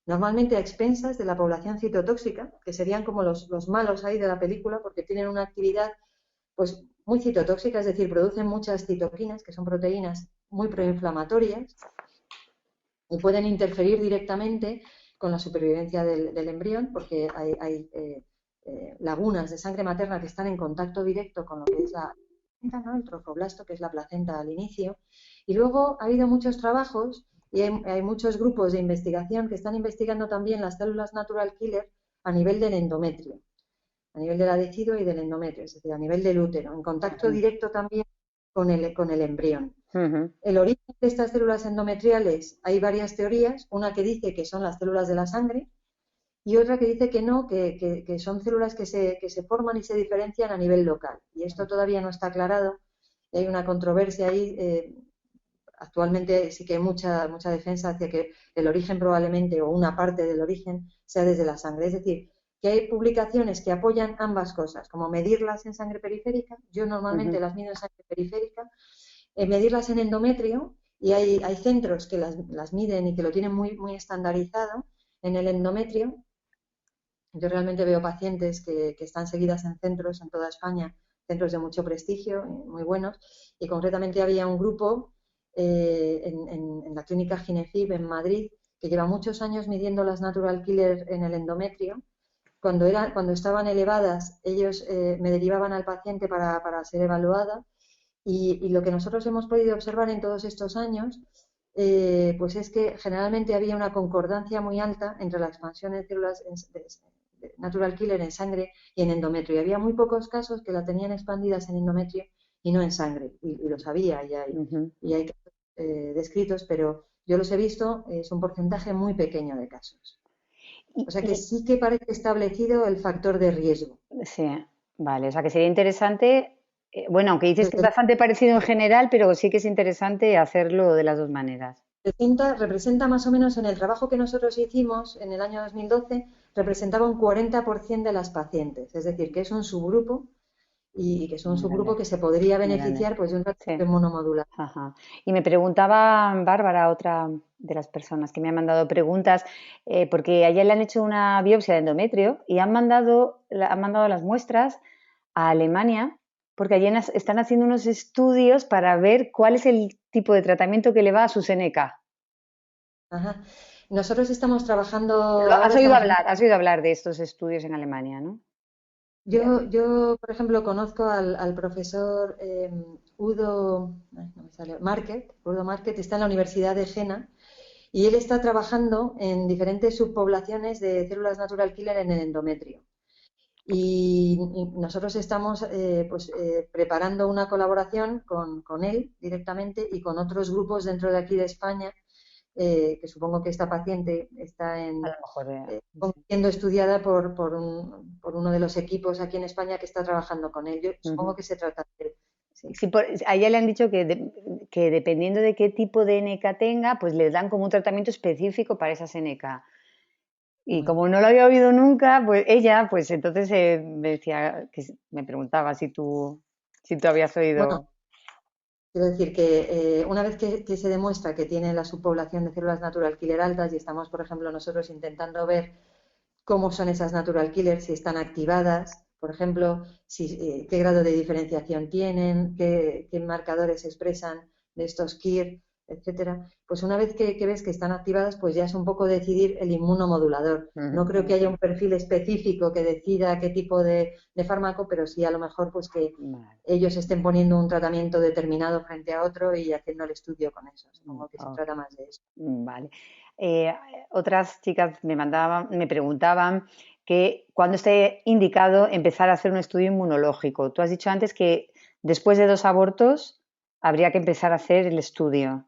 Normalmente a expensas de la población citotóxica, que serían como los malos ahí de la película, porque tienen una actividad pues muy citotóxica, es decir, producen muchas citoquinas, que son proteínas muy proinflamatorias, y pueden interferir directamente con la supervivencia del embrión, porque hay lagunas de sangre materna que están en contacto directo con lo que es ¿no? El trofoblasto, que es la placenta al inicio. Y luego ha habido muchos trabajos y hay muchos grupos de investigación que están investigando también las células natural killer a nivel del endometrio, a nivel del adecido y del endometrio, es decir, a nivel del útero, en contacto Ujú, directo también con el embrión. ujú, El origen de estas células endometriales, hay varias teorías, una que dice que son las células de la sangre y otra que dice que no, que son células que se forman y se diferencian a nivel local. Y esto todavía no está aclarado. Hay una controversia ahí. Actualmente sí que hay mucha defensa hacia que el origen probablemente o una parte del origen sea desde la sangre. Es decir, que hay publicaciones que apoyan ambas cosas, como medirlas en sangre periférica. Yo normalmente ujú. las mido en sangre periférica, medirlas en endometrio, y hay centros que las miden y que lo tienen muy estandarizado en el endometrio. Yo realmente veo pacientes que están seguidas en centros en toda España, centros de mucho prestigio, muy buenos, y concretamente había un grupo en la clínica Ginefib en Madrid que lleva muchos años midiendo las natural killer en el endometrio. Cuando estaban elevadas, ellos me derivaban al paciente para ser evaluada, y lo que nosotros hemos podido observar en todos estos años, pues es que generalmente había una concordancia muy alta entre la expansión de células de natural killer en sangre y en endometrio. Y había muy pocos casos que la tenían expandidas en endometrio y no en sangre. Y lo sabía, Ujú. y hay casos descritos, pero yo los he visto, es un porcentaje muy pequeño de casos. Y, O sea que y- sí que parece establecido el factor de riesgo. sí, vale, o sea que sería interesante, bueno, aunque dices que es Desde bastante parecido en general, pero sí que es interesante hacerlo de las dos maneras. representa más o menos en el trabajo que nosotros hicimos en el año 2012, representaba un 40% de las pacientes, es decir, que es un subgrupo y que es un Muy subgrupo grande, que se podría muy grande. beneficiar pues, de un Sí. tratamiento monomodular. Ajá. Y me preguntaba Bárbara, otra de las personas que me ha mandado preguntas, porque a ella le han hecho una biopsia de endometrio y han mandado las muestras a Alemania, porque allí están haciendo unos estudios para ver cuál es el tipo de tratamiento que le va a su Seneca. Ajá. Nosotros estamos trabajando, ahora Has oído hablar de estos estudios en Alemania, ¿no? yo, por ejemplo, conozco al profesor Udo, ay, no me sale, Udo Market, está en la Universidad de Jena. Y él está trabajando en diferentes subpoblaciones de células natural killer en el endometrio. Y nosotros estamos preparando una colaboración con él directamente y con otros grupos dentro de aquí de España, que supongo que esta paciente está A lo mejor. Sí. siendo estudiada por uno de los equipos aquí en España que está trabajando con él. Yo supongo Ujú. que se trata de él. Sí. Sí, a ella le han dicho que dependiendo de qué tipo de NK tenga, pues le dan como un tratamiento específico para esa NK. Y Bueno, como no lo había oído nunca, pues ella, pues entonces me decía, me preguntaba si tú habías bueno, oído. quiero decir que una vez que se demuestra que tiene la subpoblación de células natural killer altas, y estamos, por ejemplo, nosotros intentando ver cómo son esas natural killers, si están activadas, por ejemplo, qué grado de diferenciación tienen, qué marcadores expresan de estos KIR, etcétera. Pues una vez que ves que están activadas, pues ya es un poco decidir el inmunomodulador. No creo que haya un perfil específico que decida qué tipo de fármaco, pero sí a lo mejor pues que Vale, ellos estén poniendo un tratamiento determinado frente a otro y haciendo el estudio con eso. Supongo que se ok, trata más de eso. vale. Eh, Otras chicas me preguntaban que cuándo esté indicado empezar a hacer un estudio inmunológico. Tú has dicho antes que después de 2 abortos habría que empezar a hacer el estudio,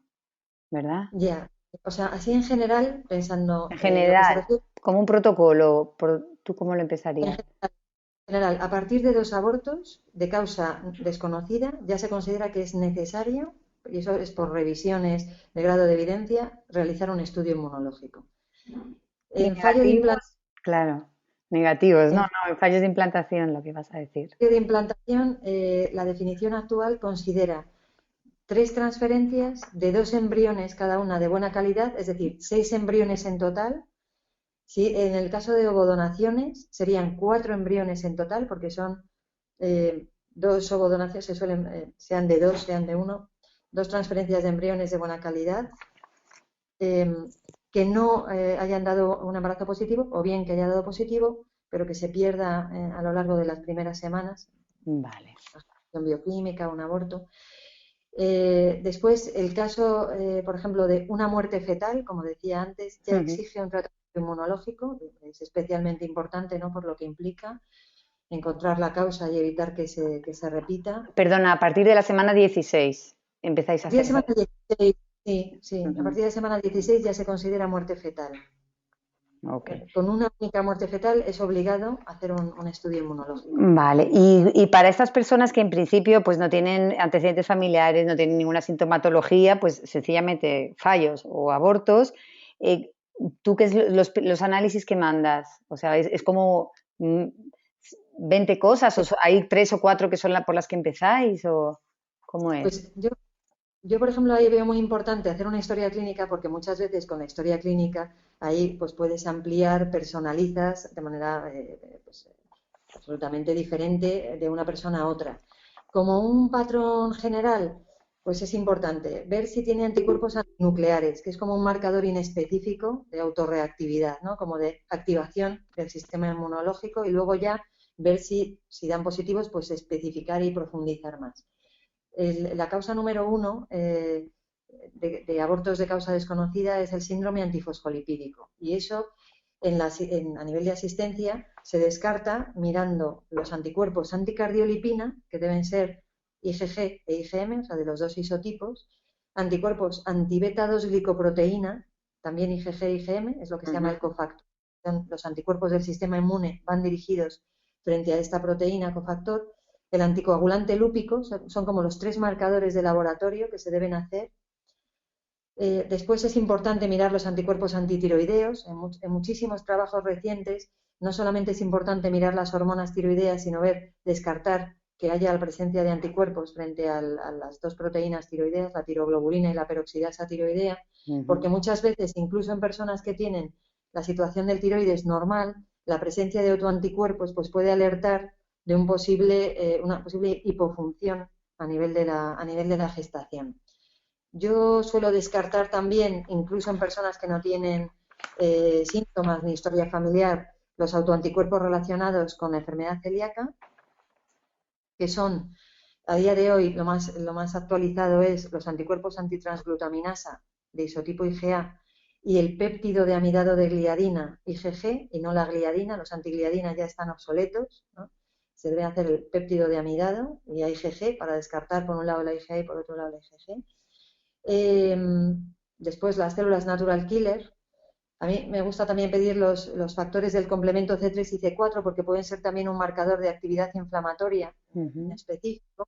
¿verdad? Ya, o sea, así en general, En pensando lo que se general, refiere como un protocolo, ¿tú cómo lo en empezarías? general, a partir de 2 abortos de causa desconocida, ya se considera que es necesario, y eso es por revisiones de grado de evidencia, realizar un estudio inmunológico. Y En fallo de negativos, claro, negativos, no, en no, fallos de implantación, lo que vas a decir. fallo de implantación, la definición actual considera 3 transferencias de 2 embriones cada una de buena calidad, es decir, 6 embriones en total. Sí, en el caso de ovodonaciones serían 4 embriones en total, porque son 2 ovodonaciones, sean de 2, sean de 1, 2 transferencias de embriones de buena calidad, que no hayan dado un embarazo positivo, o bien que haya dado positivo, pero que se pierda a lo largo de las primeras semanas, Vale. acción bioquímica, un aborto. Después, el caso, por ejemplo, de una muerte fetal, como decía antes, ya Ujú. exige un tratamiento inmunológico, es especialmente importante, ¿no? Por lo que implica encontrar la causa y evitar que se repita. Perdona, a partir de la semana 16 empezáis A a partir de hacer. semana 16, sí, sí, a Ujú. partir de semana 16 ya se considera muerte fetal. Ok. Con una única muerte fetal es obligado a hacer un estudio inmunológico. Vale, y para estas personas que en principio pues no tienen antecedentes familiares, no tienen ninguna sintomatología, pues sencillamente fallos o abortos, eh, ¿tú qué es los análisis que mandas? O sea, es como 20 cosas, o hay 3 o 4 que son por las que empezáis, o ¿cómo es? Pues yo, por ejemplo, ahí veo muy importante hacer una historia clínica porque muchas veces con la historia clínica ahí pues puedes ampliar, personalizas de manera pues, absolutamente diferente de una persona a otra. Como un patrón general, pues es importante ver si tiene anticuerpos antinucleares, que es como un marcador inespecífico de autorreactividad, ¿no? Como de activación del sistema inmunológico y luego ya ver si dan positivos, pues especificar y profundizar más. La causa número 1 de abortos de causa desconocida es el síndrome antifosfolipídico y eso a nivel de asistencia se descarta mirando los anticuerpos anticardiolipina, que deben ser IgG e IgM, o sea, de los dos isotipos, anticuerpos antibeta 2 glicoproteína, también IgG e IgM, es lo que se llama Ujú. el cofactor. Los anticuerpos del sistema inmune van dirigidos frente a esta proteína cofactor. El anticoagulante lúpico, son como los 3 marcadores de laboratorio que se deben hacer. Después es importante mirar los anticuerpos antitiroideos. En muchísimos trabajos recientes no solamente es importante mirar las hormonas tiroideas, sino descartar que haya la presencia de anticuerpos frente a las 2 proteínas tiroideas, la tiroglobulina y la peroxidasa tiroidea, Ujú. porque muchas veces, incluso en personas que tienen la situación del tiroides normal, la presencia de autoanticuerpos pues puede alertar de una posible hipofunción a nivel de la gestación. Yo suelo descartar también, incluso en personas que no tienen síntomas ni historia familiar, los autoanticuerpos relacionados con la enfermedad celíaca, que son, a día de hoy, lo más actualizado es los anticuerpos antitransglutaminasa de isotipo IgA y el péptido de amidado de gliadina IgG y no la gliadina. Los antigliadinas ya están obsoletos, ¿no? Se debe hacer el péptido de amidado y IgG para descartar por un lado la IgA y por otro lado la IgG. Eh, Después las células natural killer. A mí me gusta también pedir los factores del complemento C3 y C4 porque pueden ser también un marcador de actividad inflamatoria Ujú. específico.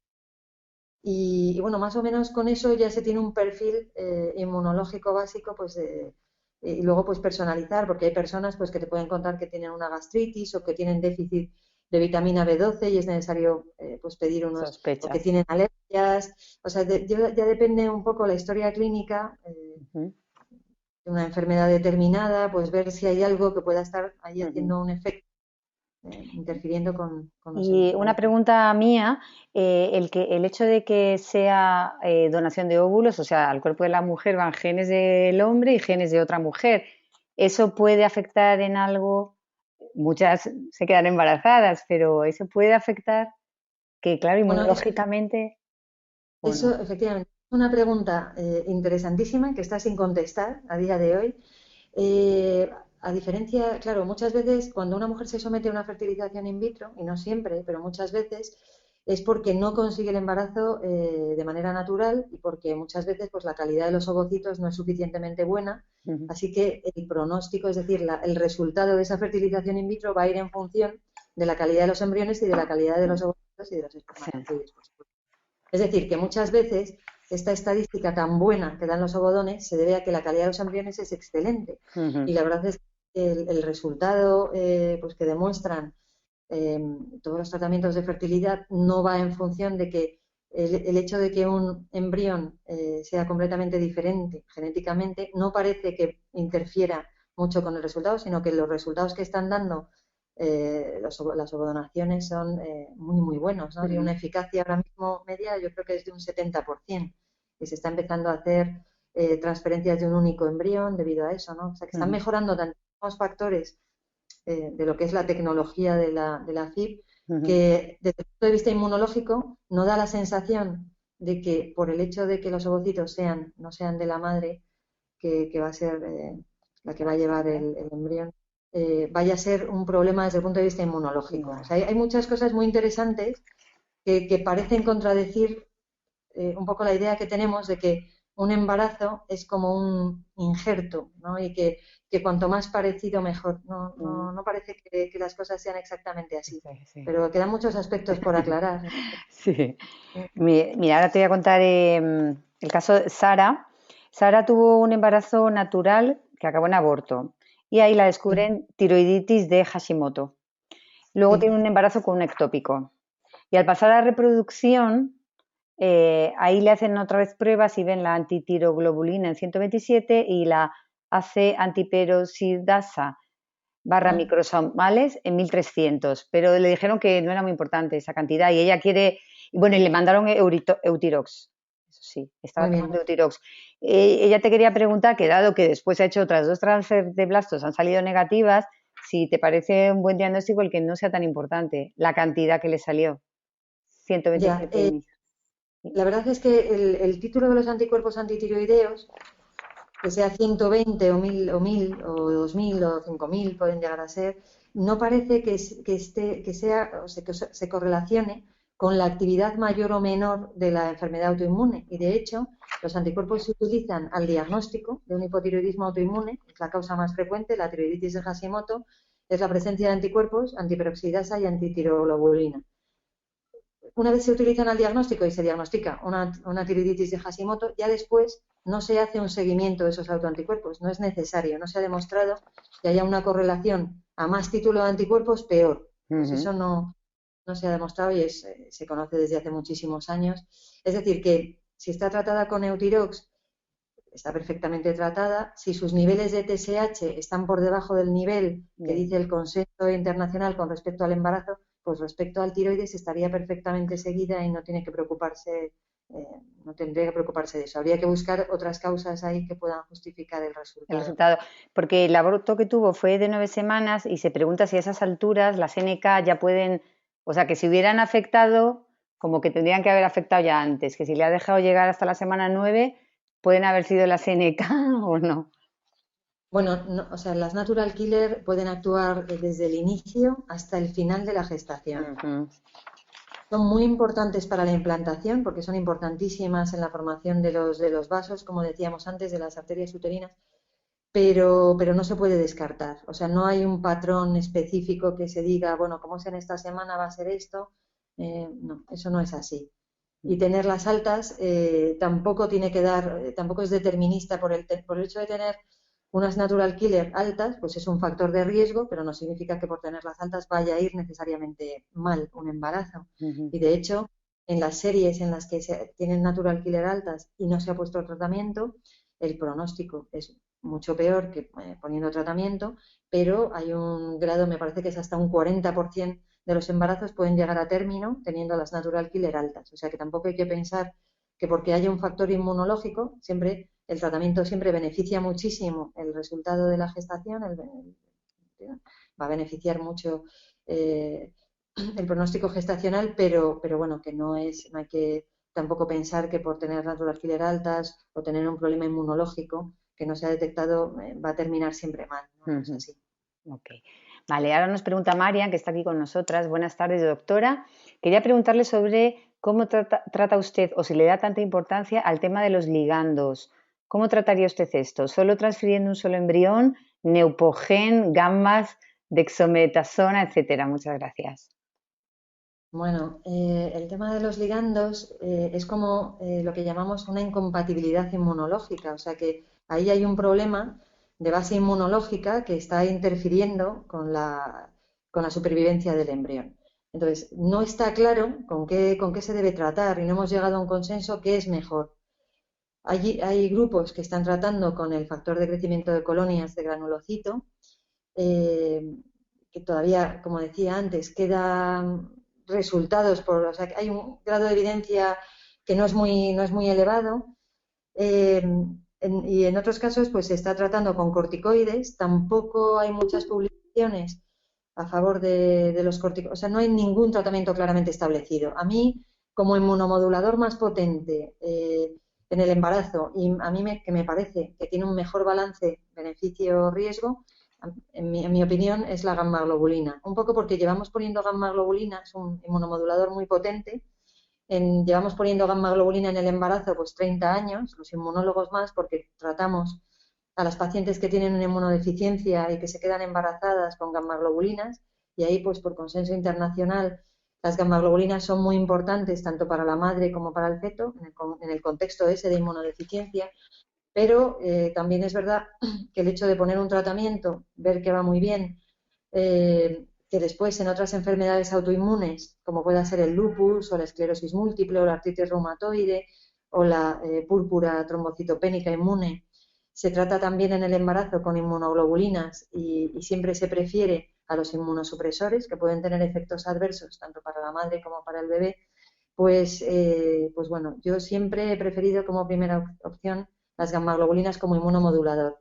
Y bueno, más o menos con eso ya se tiene un perfil inmunológico básico, pues y luego pues personalizar, porque hay personas pues que te pueden contar que tienen una gastritis o que tienen déficit de vitamina B12 y es necesario pues pedir o que Sospechas. tienen alergias. O sea, ya depende un poco la historia clínica Ujú. de una enfermedad determinada, pues ver si hay algo que pueda estar ahí Ujú. haciendo un efecto, interfiriendo con los Y una encefalitos. pregunta mía, el hecho de que sea donación de óvulos, o sea, al cuerpo de la mujer van genes del hombre y genes de otra mujer, ¿eso puede afectar en algo? Muchas se quedan embarazadas, pero ¿eso puede afectar? Que claro, Bueno, inmunológicamente, ¿o eso no? efectivamente es una pregunta interesantísima que está sin contestar a día de hoy. A diferencia, claro, muchas veces cuando una mujer se somete a una fertilización in vitro, y no siempre, pero muchas veces, es porque no consigue el embarazo de manera natural y porque muchas veces pues, la calidad de los ovocitos no es suficientemente buena. Ujú. Así que el pronóstico, es decir, el resultado de esa fertilización in vitro va a ir en función de la calidad de los embriones y de la calidad de los ovocitos y de los Sí. espermatozoides, por supuesto. Es decir, que muchas veces esta estadística tan buena que dan los ovodones se debe a que la calidad de los embriones es excelente. Ujú. Y la verdad es que el resultado pues que demuestran eh, todos los tratamientos de fertilidad no va en función de que el hecho de que un embrión sea completamente diferente genéticamente no parece que interfiera mucho con el resultado, sino que los resultados que están dando las ovodonaciones son muy, muy buenos, ¿no? Tiene Ujú. una eficacia ahora mismo media, yo creo que es de un 70%, y se está empezando a hacer transferencias de un único embrión debido a eso, ¿no? O sea, que están Ujú. mejorando tantos factores de lo que es la tecnología de la FIP, Ujú. que desde el punto de vista inmunológico no da la sensación de que por el hecho de que los ovocitos no sean de la madre, que va a ser la que va a llevar el embrión, vaya a ser un problema desde el punto de vista inmunológico. O Vale. sea, hay muchas cosas muy interesantes que parecen contradecir un poco la idea que tenemos de que un embarazo es como un injerto, ¿no? Y que cuanto más parecido mejor. No, Ujú. no, no parece que las cosas sean exactamente así, Sí, sí. pero quedan muchos aspectos por aclarar. Sí. Mira, ahora te voy a contar el caso de Sara. Sara tuvo un embarazo natural que acabó en aborto y ahí la Sí, descubren tiroiditis de Hashimoto. Luego tiene sí, un embarazo con un ectópico. Y al pasar a la reproducción, ahí le hacen otra vez pruebas y ven la antitiroglobulina en 127 y la AC antiperoxidasa barra ah, microsomales en 1300, pero le dijeron que no era muy importante esa cantidad y ella quiere, bueno, y le mandaron Eutirox, eso sí, estaba muy bien. tomando Eutirox. Ella te quería preguntar que dado que después ha hecho otras dos transfer de blastos, han salido negativas, si te parece un buen diagnóstico el que no sea tan importante, la cantidad que le salió, Ya, 127 mil. la verdad es que el título de los anticuerpos antitiroideos, que sea 120 o 1000 o 2000 o 5000 pueden llegar a ser, no parece que sea, o sea, que se correlacione con la actividad mayor o menor de la enfermedad autoinmune. Y de hecho, los anticuerpos se utilizan al diagnóstico de un hipotiroidismo autoinmune, es la causa más frecuente, la tiroiditis de Hashimoto, es la presencia de anticuerpos, antiperoxidasa y antitiroglobulina. Una vez se utilizan al diagnóstico y se diagnostica una tiroiditis de Hashimoto, ya después no se hace un seguimiento de esos autoanticuerpos, no es necesario, no se ha demostrado que haya una correlación a más título de anticuerpos peor. Pues Ujú. eso no se ha demostrado y se conoce desde hace muchísimos años. Es decir, que si está tratada con Eutirox, está perfectamente tratada. Si sus niveles de TSH están por debajo del nivel que Bien. dice el Consejo Internacional con respecto al embarazo, pues respecto al tiroides estaría perfectamente seguida y no tiene que preocuparse, no tendría que preocuparse de eso. Habría que buscar otras causas ahí que puedan justificar el El resultado. resultado, porque el aborto que tuvo fue de 9 semanas y se pregunta si a esas alturas las NK ya pueden, o sea, que si hubieran afectado, como que tendrían que haber afectado ya antes, que si le ha dejado llegar hasta la semana 9, pueden haber sido las NK o no. Bueno, o sea, las natural killer pueden actuar desde el inicio hasta el final de la gestación. Ujú. Son muy importantes para la implantación porque son importantísimas en la formación de los vasos, como decíamos antes, de las arterias uterinas, pero no se puede descartar. O sea, no hay un patrón específico que se diga, bueno, como es en esta semana va a ser esto. No, eso no es así. Y tenerlas altas tampoco tiene que dar, tampoco es determinista por el hecho de tener unas natural killer altas, pues es un factor de riesgo, pero no significa que por tenerlas altas vaya a ir necesariamente mal un embarazo. Ujú. Y de hecho, en las series en las que se tienen natural killer altas y no se ha puesto tratamiento, el pronóstico es mucho peor que poniendo tratamiento, pero hay un grado, me parece que es hasta un 40% de los embarazos pueden llegar a término teniendo las natural killer altas. O sea que tampoco hay que pensar que porque haya un factor inmunológico, siempre el tratamiento siempre beneficia muchísimo el resultado de la gestación, va a beneficiar mucho eh, el pronóstico gestacional, pero bueno, que no hay que tampoco pensar que por tener natural killer altas o tener un problema inmunológico que no se ha detectado va a terminar siempre mal, ¿no? No es Ujú. así. Ok. Vale, ahora nos pregunta Marian, que está aquí con nosotras. Buenas tardes, doctora. Quería preguntarle sobre cómo trata usted o si le da tanta importancia al tema de los ligandos. ¿Cómo trataría usted esto? ¿Solo transfiriendo un solo embrión, neupogen, gammas? dexametasona, etcétera. Muchas gracias. Bueno, el tema de los ligandos es como lo que llamamos una incompatibilidad inmunológica, o sea que ahí hay un problema de base inmunológica que está interfiriendo con la supervivencia del embrión. Entonces, no está claro con qué se debe tratar y no hemos llegado a un consenso qué es mejor. Hay grupos que están tratando con el factor de crecimiento de colonias de granulocito, eh, que todavía, como decía antes, quedan resultados, o sea, que hay un grado de evidencia que no es muy elevado. Eh, y en otros casos, pues se está tratando con corticoides. Tampoco hay muchas publicaciones a favor de los corticoides. O sea, no hay ningún tratamiento claramente establecido. A mí, como inmunomodulador más potente en el embarazo, y a mí que me parece que tiene un mejor balance beneficio-riesgo, en mi opinión, es la gamma-globulina. Un poco porque llevamos poniendo gamma-globulina, es un inmunomodulador muy potente. Llevamos poniendo gamma-globulina en el embarazo pues 30 años, los inmunólogos más, porque tratamos a las pacientes que tienen una inmunodeficiencia y que se quedan embarazadas con gamma-globulinas, y ahí pues por consenso internacional las gamma-globulinas son muy importantes tanto para la madre como para el feto en el contexto ese de inmunodeficiencia. Pero también es verdad que el hecho de poner un tratamiento, ver que va muy bien, que después en otras enfermedades autoinmunes, como pueda ser el lupus o la esclerosis múltiple o la artritis reumatoide o la púrpura trombocitopénica inmune, se trata también en el embarazo con inmunoglobulinas y siempre se prefiere a los inmunosupresores que pueden tener efectos adversos tanto para la madre como para el bebé. Pues bueno, yo siempre he preferido como primera opción las gamma-globulinas como inmunomodulador.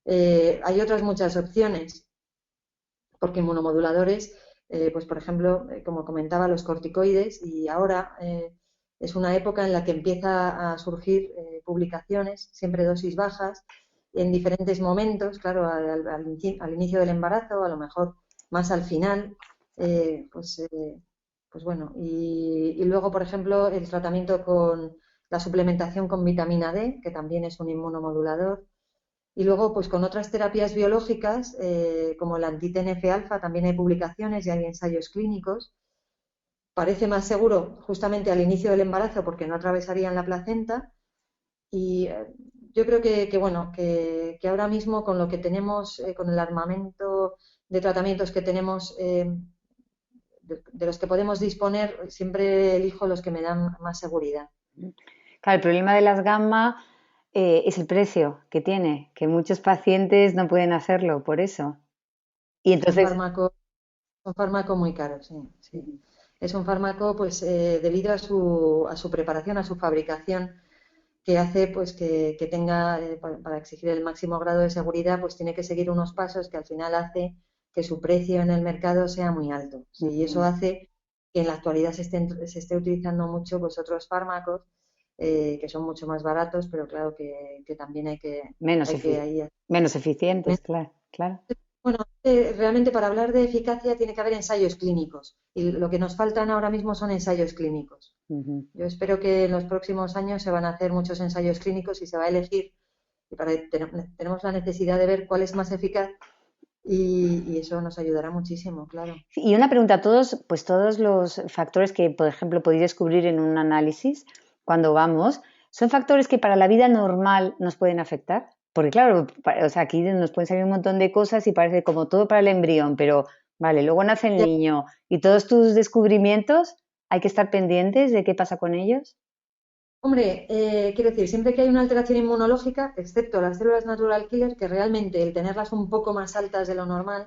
Hay otras muchas opciones, porque inmunomoduladores, pues por ejemplo, como comentaba, los corticoides, y ahora es una época en la que empieza a surgir publicaciones, siempre dosis bajas, en diferentes momentos, claro, al inicio del embarazo, a lo mejor más al final, eh, pues, eh, pues bueno, y luego, por ejemplo, el tratamiento con la suplementación con vitamina D, que también es un inmunomodulador, y luego, pues con otras terapias biológicas, como el anti-TNF-alfa, también hay publicaciones y hay ensayos clínicos. Parece más seguro justamente al inicio del embarazo porque no atravesarían la placenta. Y yo creo bueno, que ahora mismo con lo que tenemos, con el armamento de tratamientos que tenemos, de los que podemos disponer, siempre elijo los que me dan más seguridad. Claro, el problema de las gamma es el precio que tiene, que muchos pacientes no pueden hacerlo por eso. Y Es entonces, un fármaco muy caro, sí, sí. Es un fármaco, pues, debido a su preparación, a su fabricación, que hace, pues, que tenga, para exigir el máximo grado de seguridad, pues tiene que seguir unos pasos que al final hace que su precio en el mercado sea muy alto. Sí, y eso ujú, hace que en la actualidad se esté utilizando mucho, pues, otros fármacos que son mucho más baratos, pero claro que también menos, hay que ahí menos eficientes, claro, claro. bueno, realmente para hablar de eficacia tiene que haber ensayos clínicos y lo que nos faltan ahora mismo son ensayos clínicos. Ujú. Yo espero que en los próximos años se van a hacer muchos ensayos clínicos y se va a elegir, y tenemos la necesidad de ver cuál es más eficaz y eso nos ayudará muchísimo, claro. Y una pregunta, todos, pues todos los factores que, por ejemplo, podéis descubrir en un análisis cuando vamos, ¿son factores que para la vida normal nos pueden afectar? Porque claro, o sea, aquí nos pueden salir un montón de cosas y parece como todo para el embrión, pero vale, luego nace el Ya. niño y todos tus descubrimientos hay que estar pendientes de qué pasa con ellos. Hombre, quiero decir, siempre que hay una alteración inmunológica, excepto las células natural killer, que realmente el tenerlas un poco más altas de lo normal,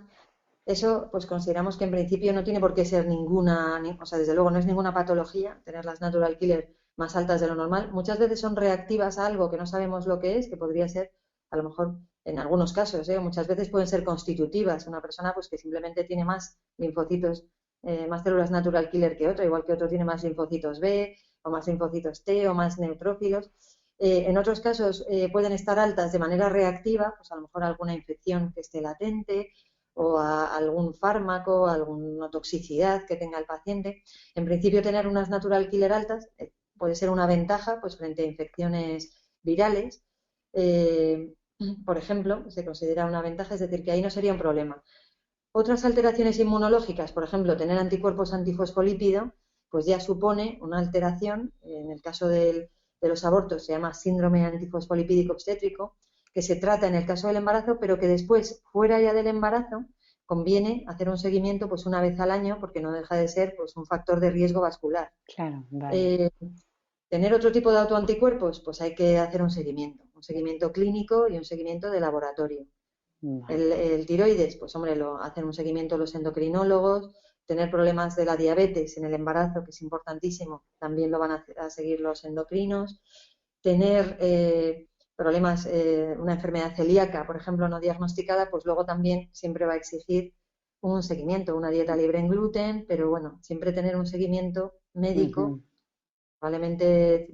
eso, pues consideramos que en principio no tiene por qué ser ninguna, o sea, desde luego no es ninguna patología tener las natural killer más altas de lo normal. Muchas veces son reactivas a algo que no sabemos lo que es, que podría ser, a lo mejor, en algunos casos, muchas veces pueden ser constitutivas. Una persona, pues, que simplemente tiene más linfocitos, más células natural killer que otra, igual que otro tiene más linfocitos B, o más linfocitos T, o más neutrófilos. En otros casos pueden estar altas de manera reactiva, pues a lo mejor alguna infección que esté latente, o a algún fármaco, alguna toxicidad que tenga el paciente. En principio, tener unas natural killer altas puede ser una ventaja, pues, frente a infecciones virales. Eh, por ejemplo, se considera una ventaja, es decir, que ahí no sería un problema. Otras alteraciones inmunológicas, por ejemplo, tener anticuerpos antifosfolípido, pues ya supone una alteración, en el caso de los abortos se llama síndrome antifosfolipídico obstétrico, que se trata en el caso del embarazo, pero que después, fuera ya del embarazo, conviene hacer un seguimiento pues una vez al año, porque no deja de ser pues un factor de riesgo vascular. Claro, vale. Eh, Tener otro tipo de autoanticuerpos, pues hay que hacer un seguimiento clínico y un seguimiento de laboratorio. Vale. El tiroides, pues hombre, lo hacen un seguimiento los endocrinólogos. Tener problemas de la diabetes en el embarazo, que es importantísimo, también lo van a seguir los endocrinos. Tener problemas, una enfermedad celíaca, por ejemplo, no diagnosticada, pues luego también siempre va a exigir un seguimiento, una dieta libre en gluten, pero bueno, siempre tener un seguimiento médico, Ujú, probablemente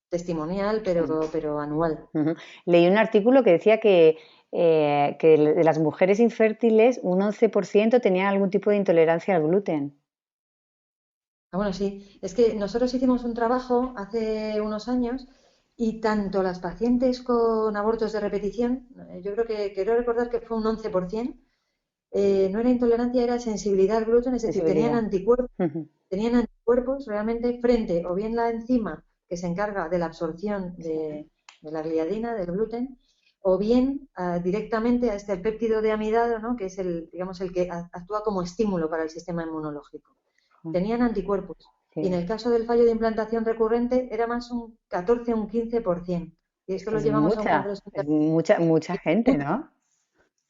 testimonial, sí. pero anual. Ujú. Leí un artículo que decía que de las mujeres infértiles un 11% tenían algún tipo de intolerancia al gluten. Ah, bueno, sí, es que nosotros hicimos un trabajo hace unos años y tanto las pacientes con abortos de repetición, yo creo que quiero recordar que fue un 11%, no era intolerancia, era sensibilidad al gluten, es decir, Sensibilidad. Ujú, tenían anticuerpos realmente frente o bien la enzima que se encarga de la absorción sí. de la gliadina, del gluten, o bien directamente a este péptido de amidado, ¿no? Que es el, digamos, el que actúa como estímulo para el sistema inmunológico. Ujú, Tenían anticuerpos. Y en sí. el caso del fallo de implantación recurrente era más un 14 o un 15%. Y esto lo llevamos a un congreso. Es mucha, mucha gente, ¿no?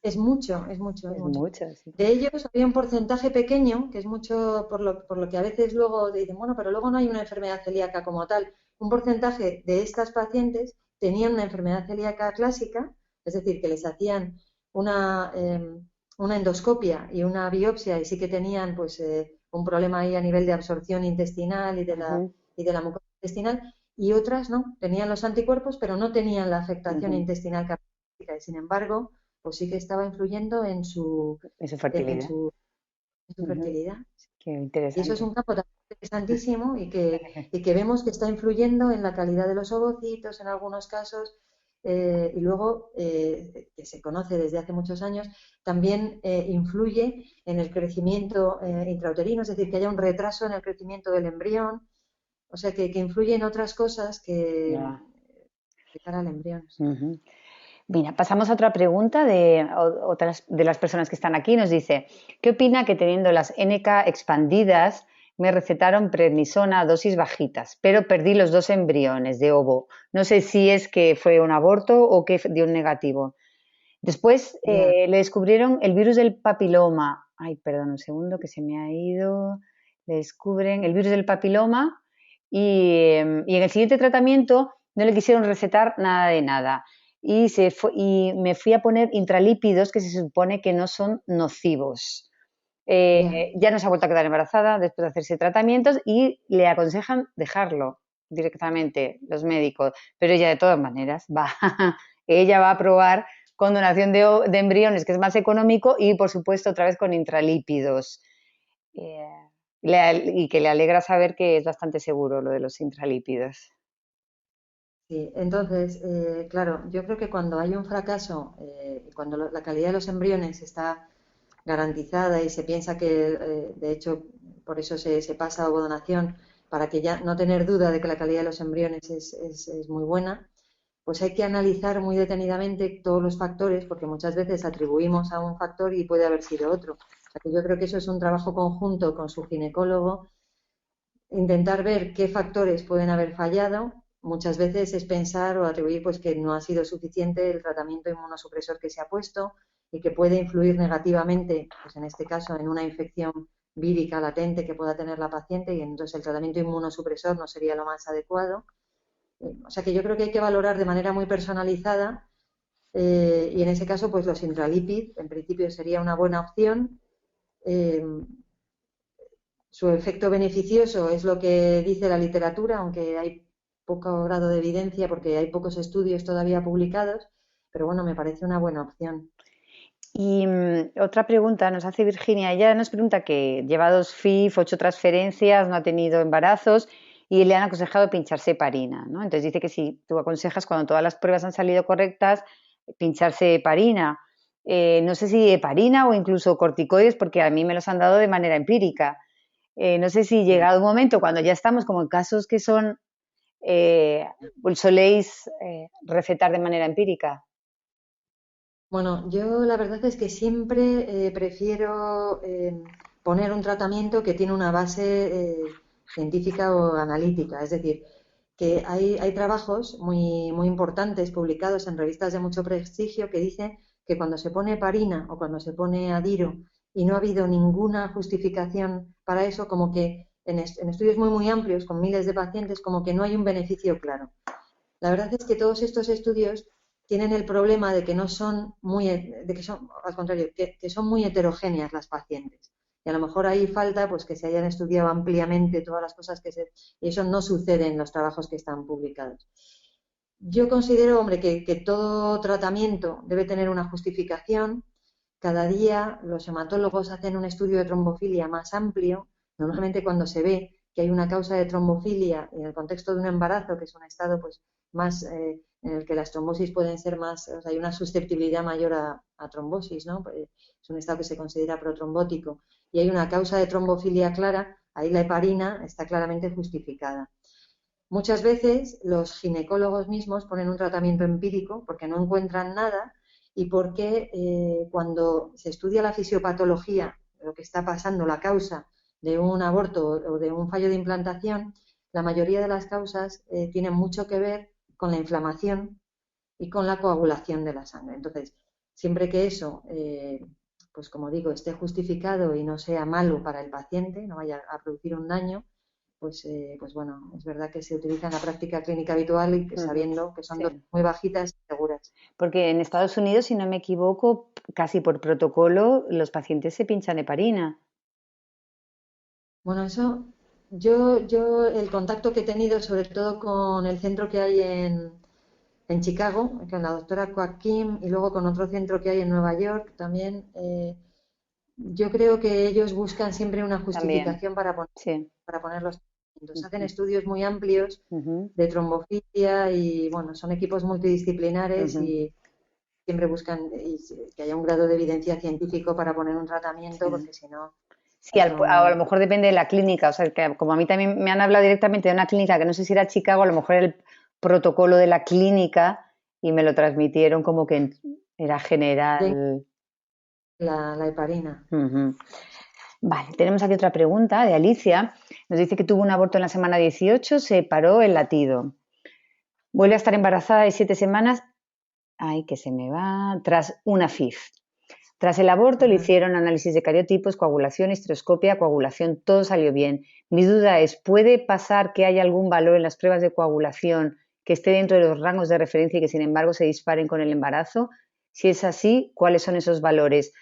Es mucho, es mucho, es Es mucho. mucha, sí. De ellos había un porcentaje pequeño, que es mucho por lo que a veces luego dicen, bueno, pero luego no hay una enfermedad celíaca como tal. Un porcentaje de estas pacientes tenían una enfermedad celíaca clásica, es decir, que les hacían una, una endoscopia y una biopsia y sí que tenían pues un problema ahí a nivel de absorción intestinal Ujú, y de la mucosa intestinal, y otras no, tenían los anticuerpos, pero no tenían la afectación ujú. intestinal característica y sin embargo pues sí que estaba influyendo Eso es en fertilidad. su, en su Ujú, fertilidad. qué Y eso es interesante. un campo también interesantísimo y que vemos que está influyendo en la calidad de los ovocitos en algunos casos. Y luego, que se conoce desde hace muchos años, también influye en el crecimiento intrauterino, es decir, que haya un retraso en el crecimiento del embrión, o sea, que influye en otras cosas que Ya. de cara al embrión. Sí. Ujú. Mira, pasamos a otra pregunta de otras de las personas que están aquí. Nos dice, ¿qué opina que teniendo las NK expandidas me recetaron prednisona a dosis bajitas, pero perdí los dos embriones de ovo? No sé si es que fue un aborto o que dio un negativo. Después Ya, le descubrieron el virus del papiloma. Ay, perdón, un segundo que se me ha ido. Le descubren el virus del papiloma y en el siguiente tratamiento no le quisieron recetar nada de nada. Y me fui a poner intralípidos que se supone que no son nocivos. ya. Ya no se ha vuelto a quedar embarazada después de hacerse tratamientos y le aconsejan dejarlo directamente los médicos, pero ella de todas maneras va, ella va a probar con donación de embriones, que es más económico, y por supuesto otra vez con intralípidos. Eh, y que le alegra saber que es bastante seguro lo de los intralípidos. Sí, entonces, claro, yo creo que cuando hay un fracaso, y cuando la calidad de los embriones está garantizada y se piensa que, de hecho, por eso se pasa a ovodonación, para que ya no tener duda de que la calidad de los embriones es muy buena, pues hay que analizar muy detenidamente todos los factores, porque muchas veces atribuimos a un factor y puede haber sido otro. O sea que yo creo que eso es un trabajo conjunto con su ginecólogo, intentar ver qué factores pueden haber fallado. Muchas veces es pensar o atribuir pues que no ha sido suficiente el tratamiento inmunosupresor que se ha puesto y que puede influir negativamente, pues en este caso, en una infección vírica latente que pueda tener la paciente y entonces el tratamiento inmunosupresor no sería lo más adecuado. O sea que yo creo que hay que valorar de manera muy personalizada y en ese caso pues los intralipid en principio sería una buena opción. Eh, Su efecto beneficioso es lo que dice la literatura, aunque hay poco grado de evidencia porque hay pocos estudios todavía publicados, pero bueno, me parece una buena opción. Y otra pregunta nos hace Virginia. Ella nos pregunta que lleva 2 FIV, 8 transferencias, no ha tenido embarazos y le han aconsejado pincharse heparina, ¿no? Entonces dice que si tú aconsejas cuando todas las pruebas han salido correctas, pincharse heparina. no sé si heparina o incluso corticoides, porque a mí me los han dado de manera empírica. No sé si Sí. llegado un momento cuando ya estamos como en casos que son, pues soléis recetar de manera empírica. Bueno, yo la verdad es que siempre prefiero poner un tratamiento que tiene una base científica o analítica. Es decir, que hay trabajos muy importantes publicados en revistas de mucho prestigio que dicen que cuando se pone heparina o cuando se pone adiro y no ha habido ninguna justificación para eso, como que en estudios muy amplios con miles de pacientes, como que no hay un beneficio claro. La verdad es que todos estos estudios tienen el problema de que no son de que son, al contrario, que son muy heterogéneas las pacientes. Y a lo mejor ahí falta pues que se hayan estudiado ampliamente todas las cosas y eso no sucede en los trabajos que están publicados. Yo considero, hombre, que todo tratamiento debe tener una justificación. Cada día los hematólogos hacen un estudio de trombofilia más amplio. Normalmente cuando se ve que hay una causa de trombofilia en el contexto de un embarazo, que es un estado pues más en el que las trombosis pueden ser más, o sea, hay una susceptibilidad mayor a trombosis, ¿no? Es un estado que se considera protrombótico y hay una causa de trombofilia clara, ahí la heparina está claramente justificada. Muchas veces los ginecólogos mismos ponen un tratamiento empírico porque no encuentran nada y porque cuando se estudia la fisiopatología, lo que está pasando, la causa de un aborto o de un fallo de implantación, la mayoría de las causas tienen mucho que ver con la inflamación y con la coagulación de la sangre. Entonces, siempre que eso, pues como digo, esté justificado y no sea malo para el paciente, no vaya a producir un daño, pues bueno, es verdad que se utiliza en la práctica clínica habitual y que Ujú. sabiendo que son Sí. dosis muy bajitas y seguras. Porque en Estados Unidos, si no me equivoco, casi por protocolo, los pacientes se pinchan heparina. Bueno, eso, el contacto que he tenido, sobre todo con el centro que hay en Chicago, con la doctora Kwak Kim, y luego con otro centro que hay en Nueva York también, yo creo que ellos buscan siempre una También, justificación sí. para poner los tratamientos. Hacen Ujú, estudios muy amplios ujú, de trombofilia y, bueno, son equipos multidisciplinares ujú, y siempre buscan que haya un grado de evidencia científico para poner un tratamiento, sí. porque si no, Sí, a lo no. mejor depende de la clínica, o sea, que como a mí también me han hablado directamente de una clínica que no sé si era Chicago, a lo mejor el protocolo de la clínica y me lo transmitieron como que era general. La heparina. Ujú. Vale, tenemos aquí otra pregunta de Alicia. Nos dice que tuvo un aborto en la semana 18, se paró el latido. Vuelve a estar embarazada de 7 semanas. Ay, que se me va. Tras una FIV. Tras el aborto le Ajá. hicieron análisis de cariotipos, coagulación, histeroscopia, coagulación, todo salió bien. Mi duda es, ¿puede pasar que haya algún valor en las pruebas de coagulación que esté dentro de los rangos de referencia y que sin embargo se disparen con el embarazo? Si es así, ¿cuáles son esos valores?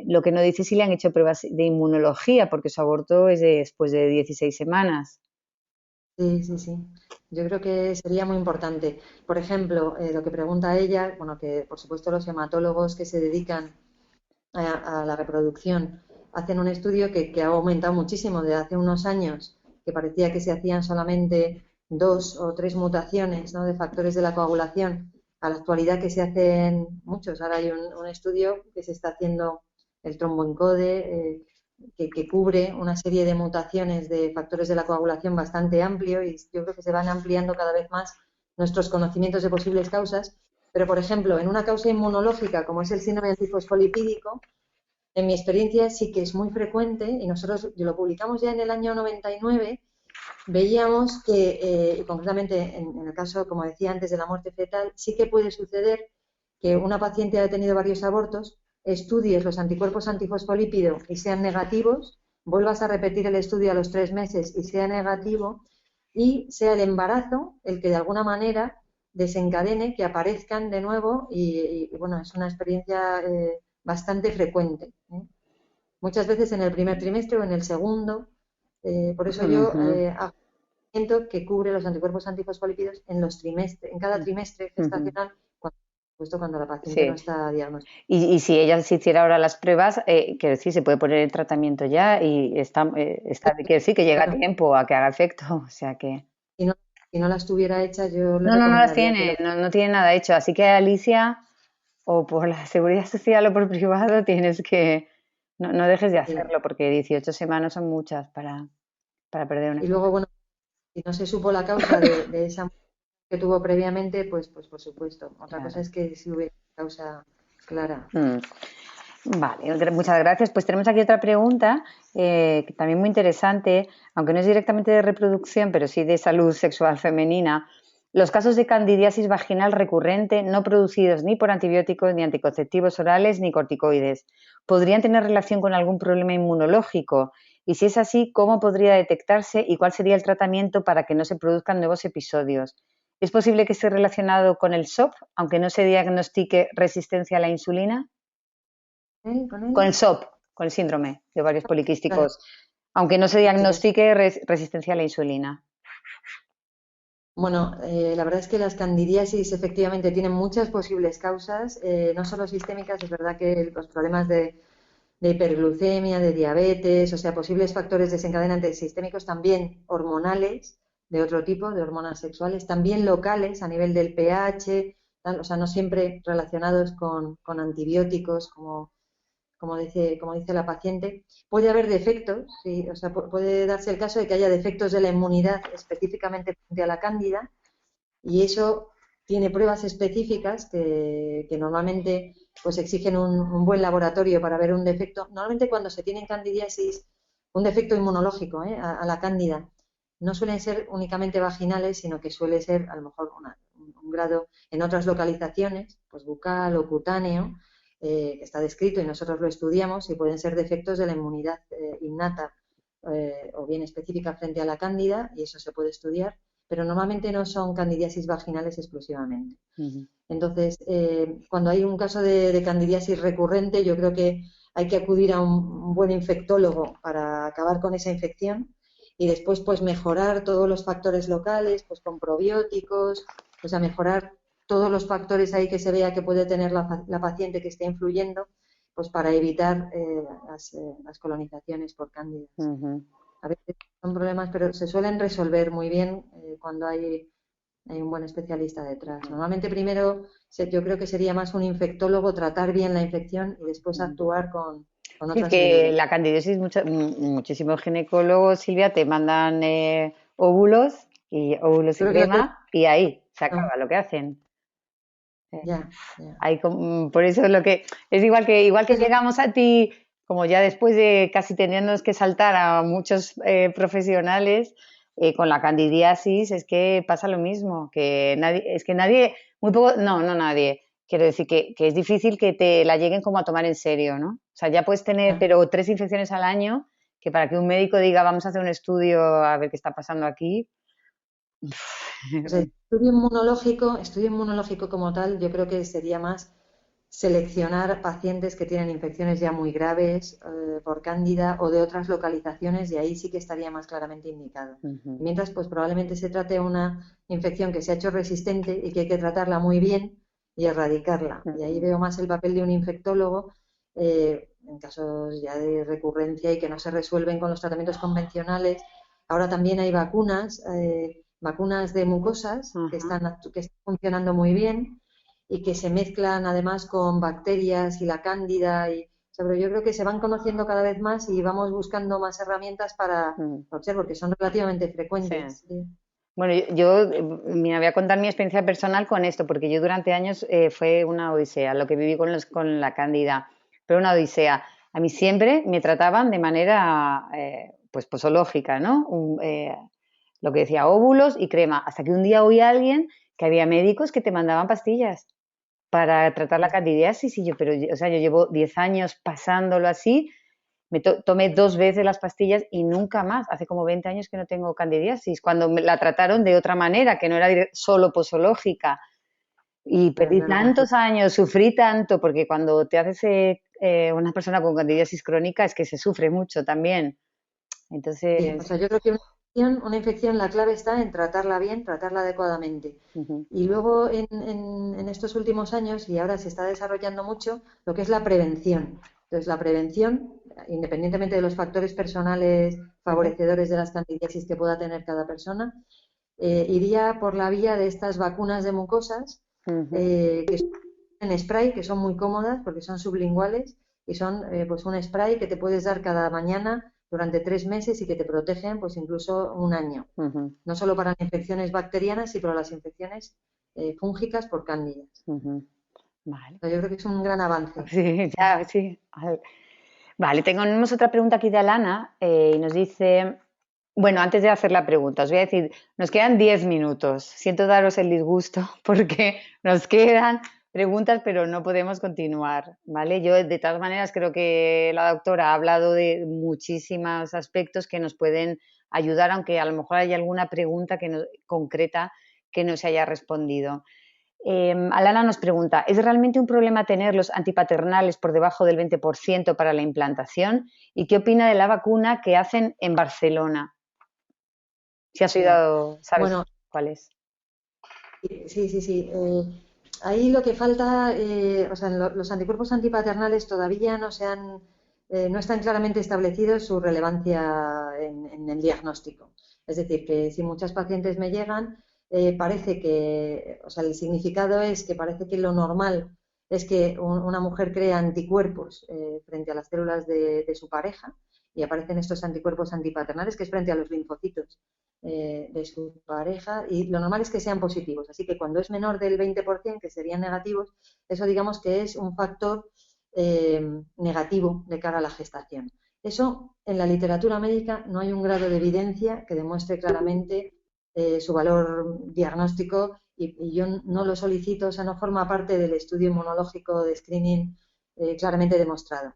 Lo que no dice si le han hecho pruebas de inmunología, porque su aborto es después de 16 semanas. Sí, sí, sí. Yo creo que sería muy importante. Por ejemplo, lo que pregunta ella, bueno, que por supuesto los hematólogos que se dedican a la reproducción hacen un estudio que ha aumentado muchísimo de hace unos años, que parecía que se hacían solamente 2 o 3 mutaciones, ¿no?, de factores de la coagulación, a la actualidad que se hacen muchos. Ahora hay un estudio que se está haciendo, el tromboencode, que cubre una serie de mutaciones de factores de la coagulación bastante amplio y yo creo que se van ampliando cada vez más nuestros conocimientos de posibles causas. Pero, por ejemplo, en una causa inmunológica como es el síndrome antifosfolipídico, en mi experiencia sí que es muy frecuente y nosotros lo publicamos ya en el año 99. Veíamos que, y concretamente en el caso, como decía antes, de la muerte fetal, sí que puede suceder que una paciente haya tenido varios abortos, estudies los anticuerpos antifosfolípido y sean negativos, vuelvas a repetir el estudio a los 3 meses y sea negativo, y sea el embarazo el que de alguna manera desencadene que aparezcan de nuevo y bueno, es una experiencia bastante frecuente, ¿eh? Muchas veces en el primer trimestre o en el segundo. Por eso yo Ujú, hago que cubre los anticuerpos antifosfolípidos en los trimestres, en cada trimestre ujú. gestacional, justo cuando la paciente no Sí. está diagnosticada. Y si ella se hiciera ahora las pruebas, quiero decir, se puede poner en tratamiento ya y quiero decir que llega a Claro, tiempo a que haga efecto. O sea que. si no las tuviera hechas, yo le No, no, no las recomendaría que tiene, lo. no, no tiene nada hecho. Así que Alicia, o por la seguridad social o por privado, tienes que, no dejes de Sí. hacerlo, porque 18 semanas son muchas para perder una Y hija. luego, bueno, si no se supo la causa de esa muerte que tuvo previamente, pues por supuesto. Otra cosa Claro. es que si hubiera causa clara. Mm. Vale, muchas gracias. Pues tenemos aquí otra pregunta, que también muy interesante, aunque no es directamente de reproducción, pero sí de salud sexual femenina. Los casos de candidiasis vaginal recurrente no producidos ni por antibióticos, ni anticonceptivos orales, ni corticoides, ¿podrían tener relación con algún problema inmunológico? Y si es así, ¿cómo podría detectarse y cuál sería el tratamiento para que no se produzcan nuevos episodios? ¿Es posible que esté relacionado con el SOP, aunque no se diagnostique resistencia a la insulina? ¿Con Con el él? SOP, con el síndrome de ovarios Claro, poliquísticos, aunque no se chicos. diagnostique resistencia a la insulina. Bueno, la verdad es que las candidiasis efectivamente tienen muchas posibles causas, no solo sistémicas, es verdad que los problemas de hiperglucemia, de diabetes, o sea, posibles factores desencadenantes sistémicos, también hormonales de otro tipo, de hormonas sexuales, también locales a nivel del pH, o sea, no siempre relacionados con antibióticos, como dice la paciente. Puede haber defectos, sí, o sea, puede darse el caso de que haya defectos de la inmunidad específicamente frente a la cándida, y eso tiene pruebas específicas que normalmente pues exigen un buen laboratorio para ver un defecto. Normalmente cuando se tiene candidiasis, un defecto inmunológico, a la cándida, no suelen ser únicamente vaginales, sino que suele ser a lo mejor un grado en otras localizaciones, pues bucal o cutáneo, que está descrito y nosotros lo estudiamos, y pueden ser defectos de la inmunidad innata o bien específica frente a la cándida, y eso se puede estudiar, pero normalmente no son candidiasis vaginales exclusivamente. Ujú. Entonces, cuando hay un caso de candidiasis recurrente, yo creo que hay que acudir a un buen infectólogo para acabar con esa infección, y después pues mejorar todos los factores locales, pues con probióticos, o sea, mejorar todos los factores ahí que se vea que puede tener la paciente que esté influyendo, pues para evitar las colonizaciones por cándidas. Ujú. A veces son problemas, pero se suelen resolver muy bien cuando hay un buen especialista detrás. Normalmente primero yo creo que sería más un infectólogo tratar bien la infección y después Ujú. actuar con Sí, es otras que medidas. la candidiasis, muchísimos ginecólogos, Silvia, te mandan óvulos y Creo que lo suelen... crema y ahí se No, acaba lo que hacen. Eh, ya, ya. por eso es lo que es igual que llegamos a ti, como ya después de casi teniéndonos que saltar a muchos profesionales con la candidiasis, es que pasa lo mismo, que nadie, muy poco, no nadie. Quiero decir que es difícil que te la lleguen como a tomar en serio, ¿no? O sea, ya puedes tener, Ya. pero 3 infecciones al año, que para que un médico diga, vamos a hacer un estudio a ver qué está pasando aquí. Pues el estudio inmunológico como tal, yo creo que sería más seleccionar pacientes que tienen infecciones ya muy graves por cándida o de otras localizaciones, y ahí sí que estaría más claramente indicado. Ujú, Mientras, pues probablemente se trate de una infección que se ha hecho resistente y que hay que tratarla muy bien y erradicarla. Y ahí ujú, veo más el papel de un infectólogo en casos ya de recurrencia y que no se resuelven con los tratamientos convencionales. Ahora también hay vacunas de mucosas ajá. que están funcionando muy bien y que se mezclan además con bacterias y la cándida. O sea, pero yo creo que se van conociendo cada vez más y vamos buscando más herramientas para Mm, observar, porque son relativamente sí. frecuentes. Sí. Bueno, mira, voy a contar mi experiencia personal con esto, porque yo durante años fue una odisea, lo que viví con la cándida, pero una odisea. A mí siempre me trataban de manera, pues, posológica, ¿no? Lo que decía, óvulos y crema, hasta que un día oí a alguien que había médicos que te mandaban pastillas para tratar la candidiasis y yo, pero, o sea, yo llevo 10 años pasándolo así, tomé 2 veces las pastillas y nunca más. Hace como 20 años que no tengo candidiasis, cuando me la trataron de otra manera, que no era solo posológica. Y Claro, perdí claro, confío. tantos años, sufrí tanto, porque cuando te haces una persona con candidiasis crónica es que se sufre mucho también. Sí, o Entonces, sea, yo creo que una infección, la clave está en tratarla bien, tratarla adecuadamente. ujú, Y luego en estos últimos años, y ahora se está desarrollando mucho, lo que es la prevención. Entonces, la prevención, independientemente de los factores personales ujú, favorecedores de las candidiasis que pueda tener cada persona, iría por la vía de estas vacunas de mucosas, ujú, que en spray, que son muy cómodas porque son sublinguales y son pues un spray que te puedes dar cada mañana durante 3 meses y que te protegen pues incluso un año. Ujú, No solo para las infecciones bacterianas, sino para las infecciones fúngicas por cándidas. ujú. Vale. O sea, yo creo que es un gran avance. Sí, ya, sí. Vale, tenemos otra pregunta aquí de Alana y nos dice, bueno, antes de hacer la pregunta, os voy a decir, nos quedan 10 minutos. Siento daros el disgusto porque nos quedan preguntas, pero no podemos continuar, ¿vale? Yo, de todas maneras, creo que la doctora ha hablado de muchísimos aspectos que nos pueden ayudar, aunque a lo mejor hay alguna pregunta concreta que no se haya respondido. Alana nos pregunta, ¿es realmente un problema tener los antipaternales por debajo del 20% para la implantación? ¿Y qué opina de la vacuna que hacen en Barcelona? Si has Ya. oído, ¿sabes Bueno, cuál es? sí, sí, sí. Ahí lo que falta, o sea, los anticuerpos antipaternales todavía no están claramente establecidos su relevancia en el diagnóstico. Es decir, que si muchas pacientes me llegan, parece que, o sea, el significado es que parece que lo normal es que una mujer crea anticuerpos frente a las células de su pareja y aparecen estos anticuerpos antipaternales, que es frente a los linfocitos de su pareja, y lo normal es que sean positivos. Así que cuando es menor del 20%, que serían negativos, eso digamos que es un factor negativo de cara a la gestación. Eso en la literatura médica no hay un grado de evidencia que demuestre claramente su valor diagnóstico y yo no lo solicito, o sea, no forma parte del estudio inmunológico de screening claramente demostrado.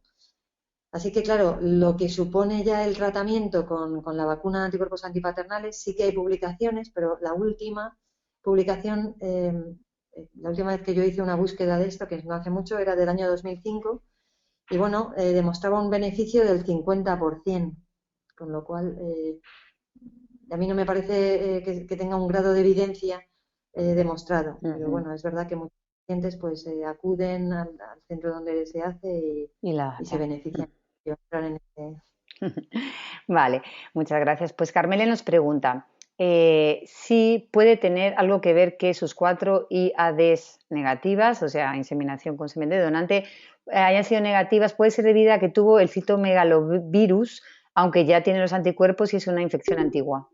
Así que, claro, lo que supone ya el tratamiento con la vacuna de anticuerpos antipaternales, sí que hay publicaciones, pero la última publicación, la última vez que yo hice una búsqueda de esto, que no hace mucho, era del año 2005, y bueno, demostraba un beneficio del 50%, con lo cual a mí no me parece que tenga un grado de evidencia demostrado, pero Ujú. bueno, es verdad que muchos pacientes pues acuden al centro donde se hace Y la y se hacen. benefician de entrar en este. Vale, muchas gracias. Pues Carmele nos pregunta si puede tener algo que ver que sus 4 IADs negativas, o sea, inseminación con semen de donante, hayan sido negativas. Puede ser debido a que tuvo el citomegalovirus, aunque ya tiene los anticuerpos y es una infección antigua.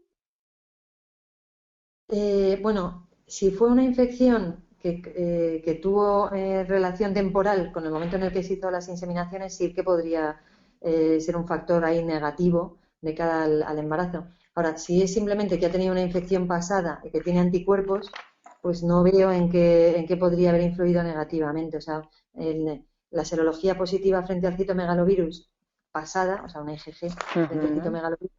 Bueno, si fue una infección que tuvo relación temporal con el momento en el que se hizo las inseminaciones, sí que podría ser un factor ahí negativo de cara al embarazo. Ahora, si es simplemente que ha tenido una infección pasada y que tiene anticuerpos, pues no veo en qué podría haber influido negativamente. O sea, la serología positiva frente al citomegalovirus pasada, o sea, una IgG frente al Ujú. citomegalovirus,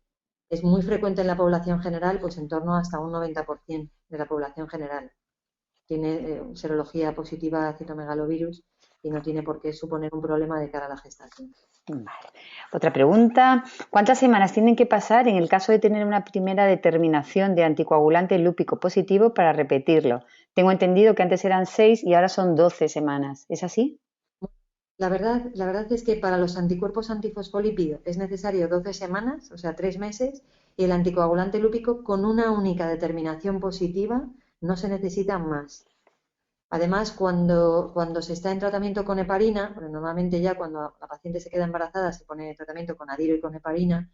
es muy frecuente en la población general, pues en torno hasta un 90% de la población general tiene serología positiva a citomegalovirus y no tiene por qué suponer un problema de cara a la gestación. Vale. Otra pregunta. ¿Cuántas semanas tienen que pasar en el caso de tener una primera determinación de anticoagulante lúpico positivo para repetirlo? Tengo entendido que antes eran 6 y ahora son 12 semanas. ¿Es así? La verdad es que para los anticuerpos antifosfolípido es necesario 12 semanas, o sea, 3 meses, y el anticoagulante lúpico con una única determinación positiva no se necesita más. Además, cuando se está en tratamiento con heparina, porque normalmente ya cuando la paciente se queda embarazada se pone en tratamiento con adiro y con heparina,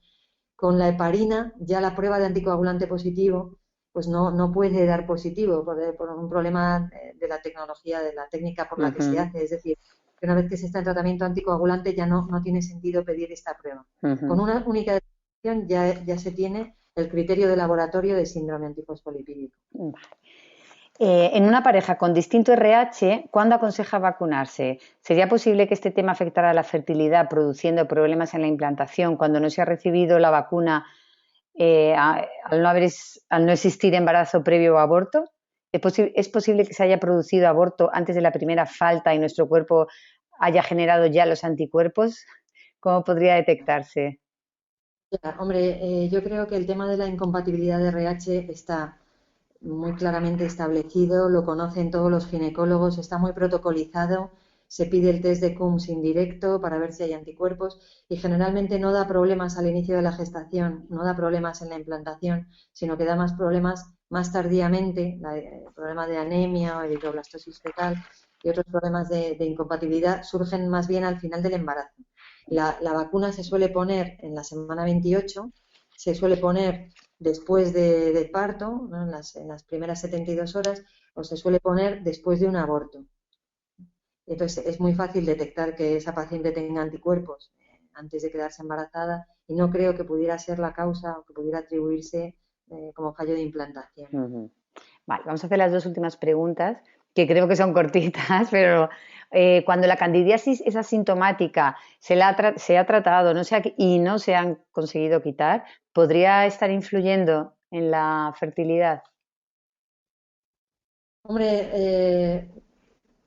con la heparina ya la prueba de anticoagulante positivo pues no puede dar positivo por un problema de la tecnología, de la técnica por la que se Ujú, hace. Es decir, que una vez que se está en tratamiento anticoagulante ya no tiene sentido pedir esta prueba. Con ujú. una única detección ya se tiene el criterio de laboratorio de síndrome antifosfolipídico. En una pareja con distinto RH, ¿cuándo aconseja vacunarse? ¿Sería posible que este tema afectara a la fertilidad, produciendo problemas en la implantación cuando no se ha recibido la vacuna al no existir embarazo previo o aborto? ¿Es posible que se haya producido aborto antes de la primera falta y nuestro cuerpo haya generado ya los anticuerpos? ¿Cómo podría detectarse? Ya, hombre, yo creo que el tema de la incompatibilidad de RH está muy claramente establecido, lo conocen todos los ginecólogos, está muy protocolizado, se pide el test de Coombs indirecto para ver si hay anticuerpos y generalmente no da problemas al inicio de la gestación, no da problemas en la implantación, sino que da más problemas más tardíamente, el problema de anemia o eritroblastosis fetal, y otros problemas de incompatibilidad surgen más bien al final del embarazo. La vacuna se suele poner en la semana 28, se suele poner después del parto, ¿no? En las primeras 72 horas, o se suele poner después de un aborto. Entonces es muy fácil detectar que esa paciente tenga anticuerpos antes de quedarse embarazada y no creo que pudiera ser la causa o que pudiera atribuirse como fallo de implantación. Ujú. Vale, vamos a hacer las dos últimas preguntas, que creo que son cortitas, pero cuando la candidiasis es asintomática, se ha tratado y no se han conseguido quitar, ¿podría estar influyendo en la fertilidad? Hombre,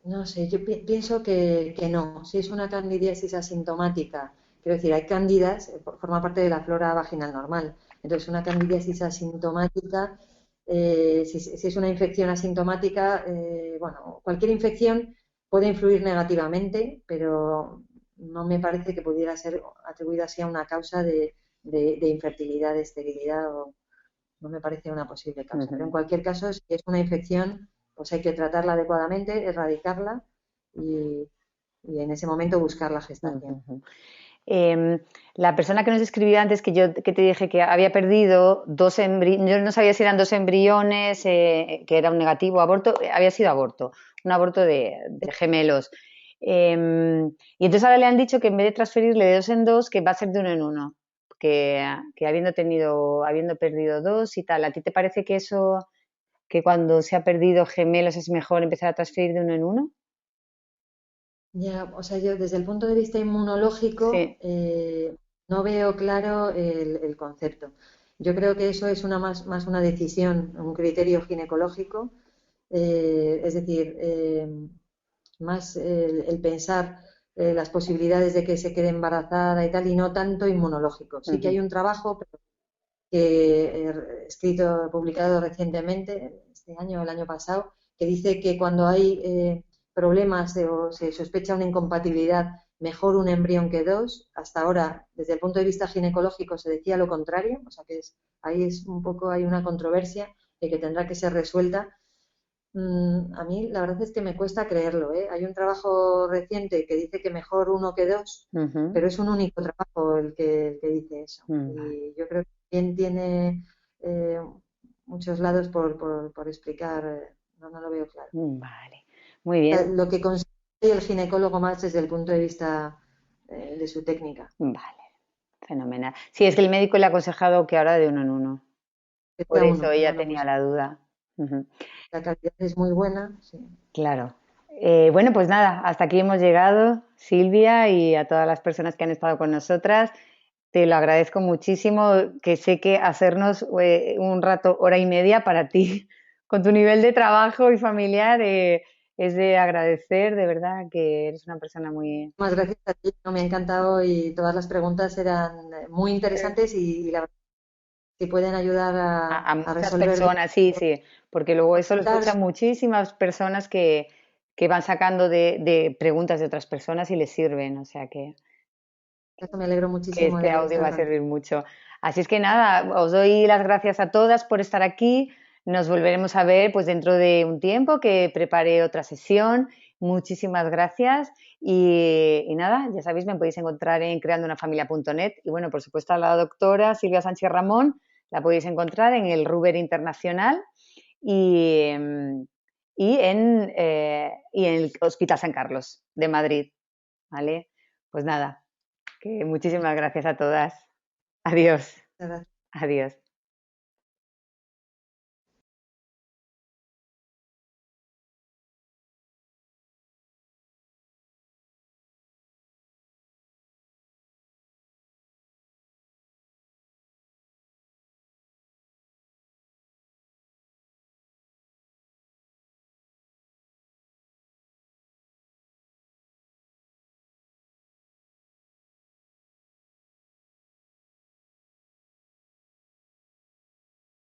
no sé, yo pienso que no. Si es una candidiasis asintomática, quiero decir, hay cándidas, forma parte de la flora vaginal normal. Entonces, una candidiasis asintomática, si es una infección asintomática, bueno, cualquier infección puede influir negativamente, pero no me parece que pudiera ser atribuida así a una causa de infertilidad, de esterilidad, o no me parece una posible causa. Pero en Ujú, cualquier caso, si es una infección, pues hay que tratarla adecuadamente, erradicarla y, y en ese momento buscar la ujú, gestación. ujú. La persona que nos escribió antes, que te dije que había perdido dos embriones, yo no sabía si eran dos embriones, que era un negativo aborto, había sido aborto, un aborto de gemelos. Y entonces ahora le han dicho que en vez de transferirle de dos en dos, que va a ser de uno en uno, que habiendo perdido dos y tal. ¿A ti te parece que eso, que cuando se ha perdido gemelos es mejor empezar a transferir de uno en uno? Ya, o sea, yo desde el punto de vista inmunológico Sí. no veo claro el concepto. Yo creo que eso es más una decisión, un criterio ginecológico, es decir, más el pensar las posibilidades de que se quede embarazada y tal, y no tanto inmunológico. Sí que Ujú, hay un trabajo que he escrito, publicado recientemente, este año o el año pasado, que dice que cuando hay problemas o se sospecha una incompatibilidad, mejor un embrión que dos. Hasta ahora, desde el punto de vista ginecológico, se decía lo contrario, o sea que ahí es un poco, hay una controversia que tendrá que ser resuelta. A mí la verdad es que me cuesta creerlo, ¿eh? Hay un trabajo reciente que dice que mejor uno que dos, ujú, pero es un único trabajo el que dice eso. vale. Y yo creo que también tiene eh, muchos lados por explicar. No lo veo claro. Vale, muy O sea, bien, lo que consigue el ginecólogo más desde el punto de vista de su técnica. vale, fenomenal. Sí, es que el médico le ha aconsejado que ahora de uno en uno. Que Por sea eso uno. ella Bueno, tenía pues la duda. Ujú, la calidad es muy buena. Sí. claro. Bueno, pues nada, hasta aquí hemos llegado, Silvia, y a todas las personas que han estado con nosotras. Te lo agradezco muchísimo, que sé que hacernos un rato, hora y media para ti, con tu nivel de trabajo y familiar, es de agradecer, de verdad, que eres una persona muy... Más gracias a ti. No, me ha encantado y todas las preguntas eran muy interesantes y la verdad que pueden ayudar A a muchas resolver personas, sí, sí, porque luego eso lo dudas. escuchan muchísimas personas que van sacando de preguntas de otras personas y les sirven, o sea Eso me alegro que muchísimo este de audio estar va a contigo. servir mucho. Así es que nada, os doy las gracias a todas por estar aquí. Nos volveremos a ver pues dentro de un tiempo que prepare otra sesión. Muchísimas gracias y nada, ya sabéis, me podéis encontrar en creandounafamilia.net y bueno, por supuesto a la doctora Silvia Sánchez Ramón la podéis encontrar en el Ruber Internacional y, y en el Hospital San Carlos de Madrid, ¿vale? Pues nada, que muchísimas gracias a todas. Adiós, Muchas gracias. adiós.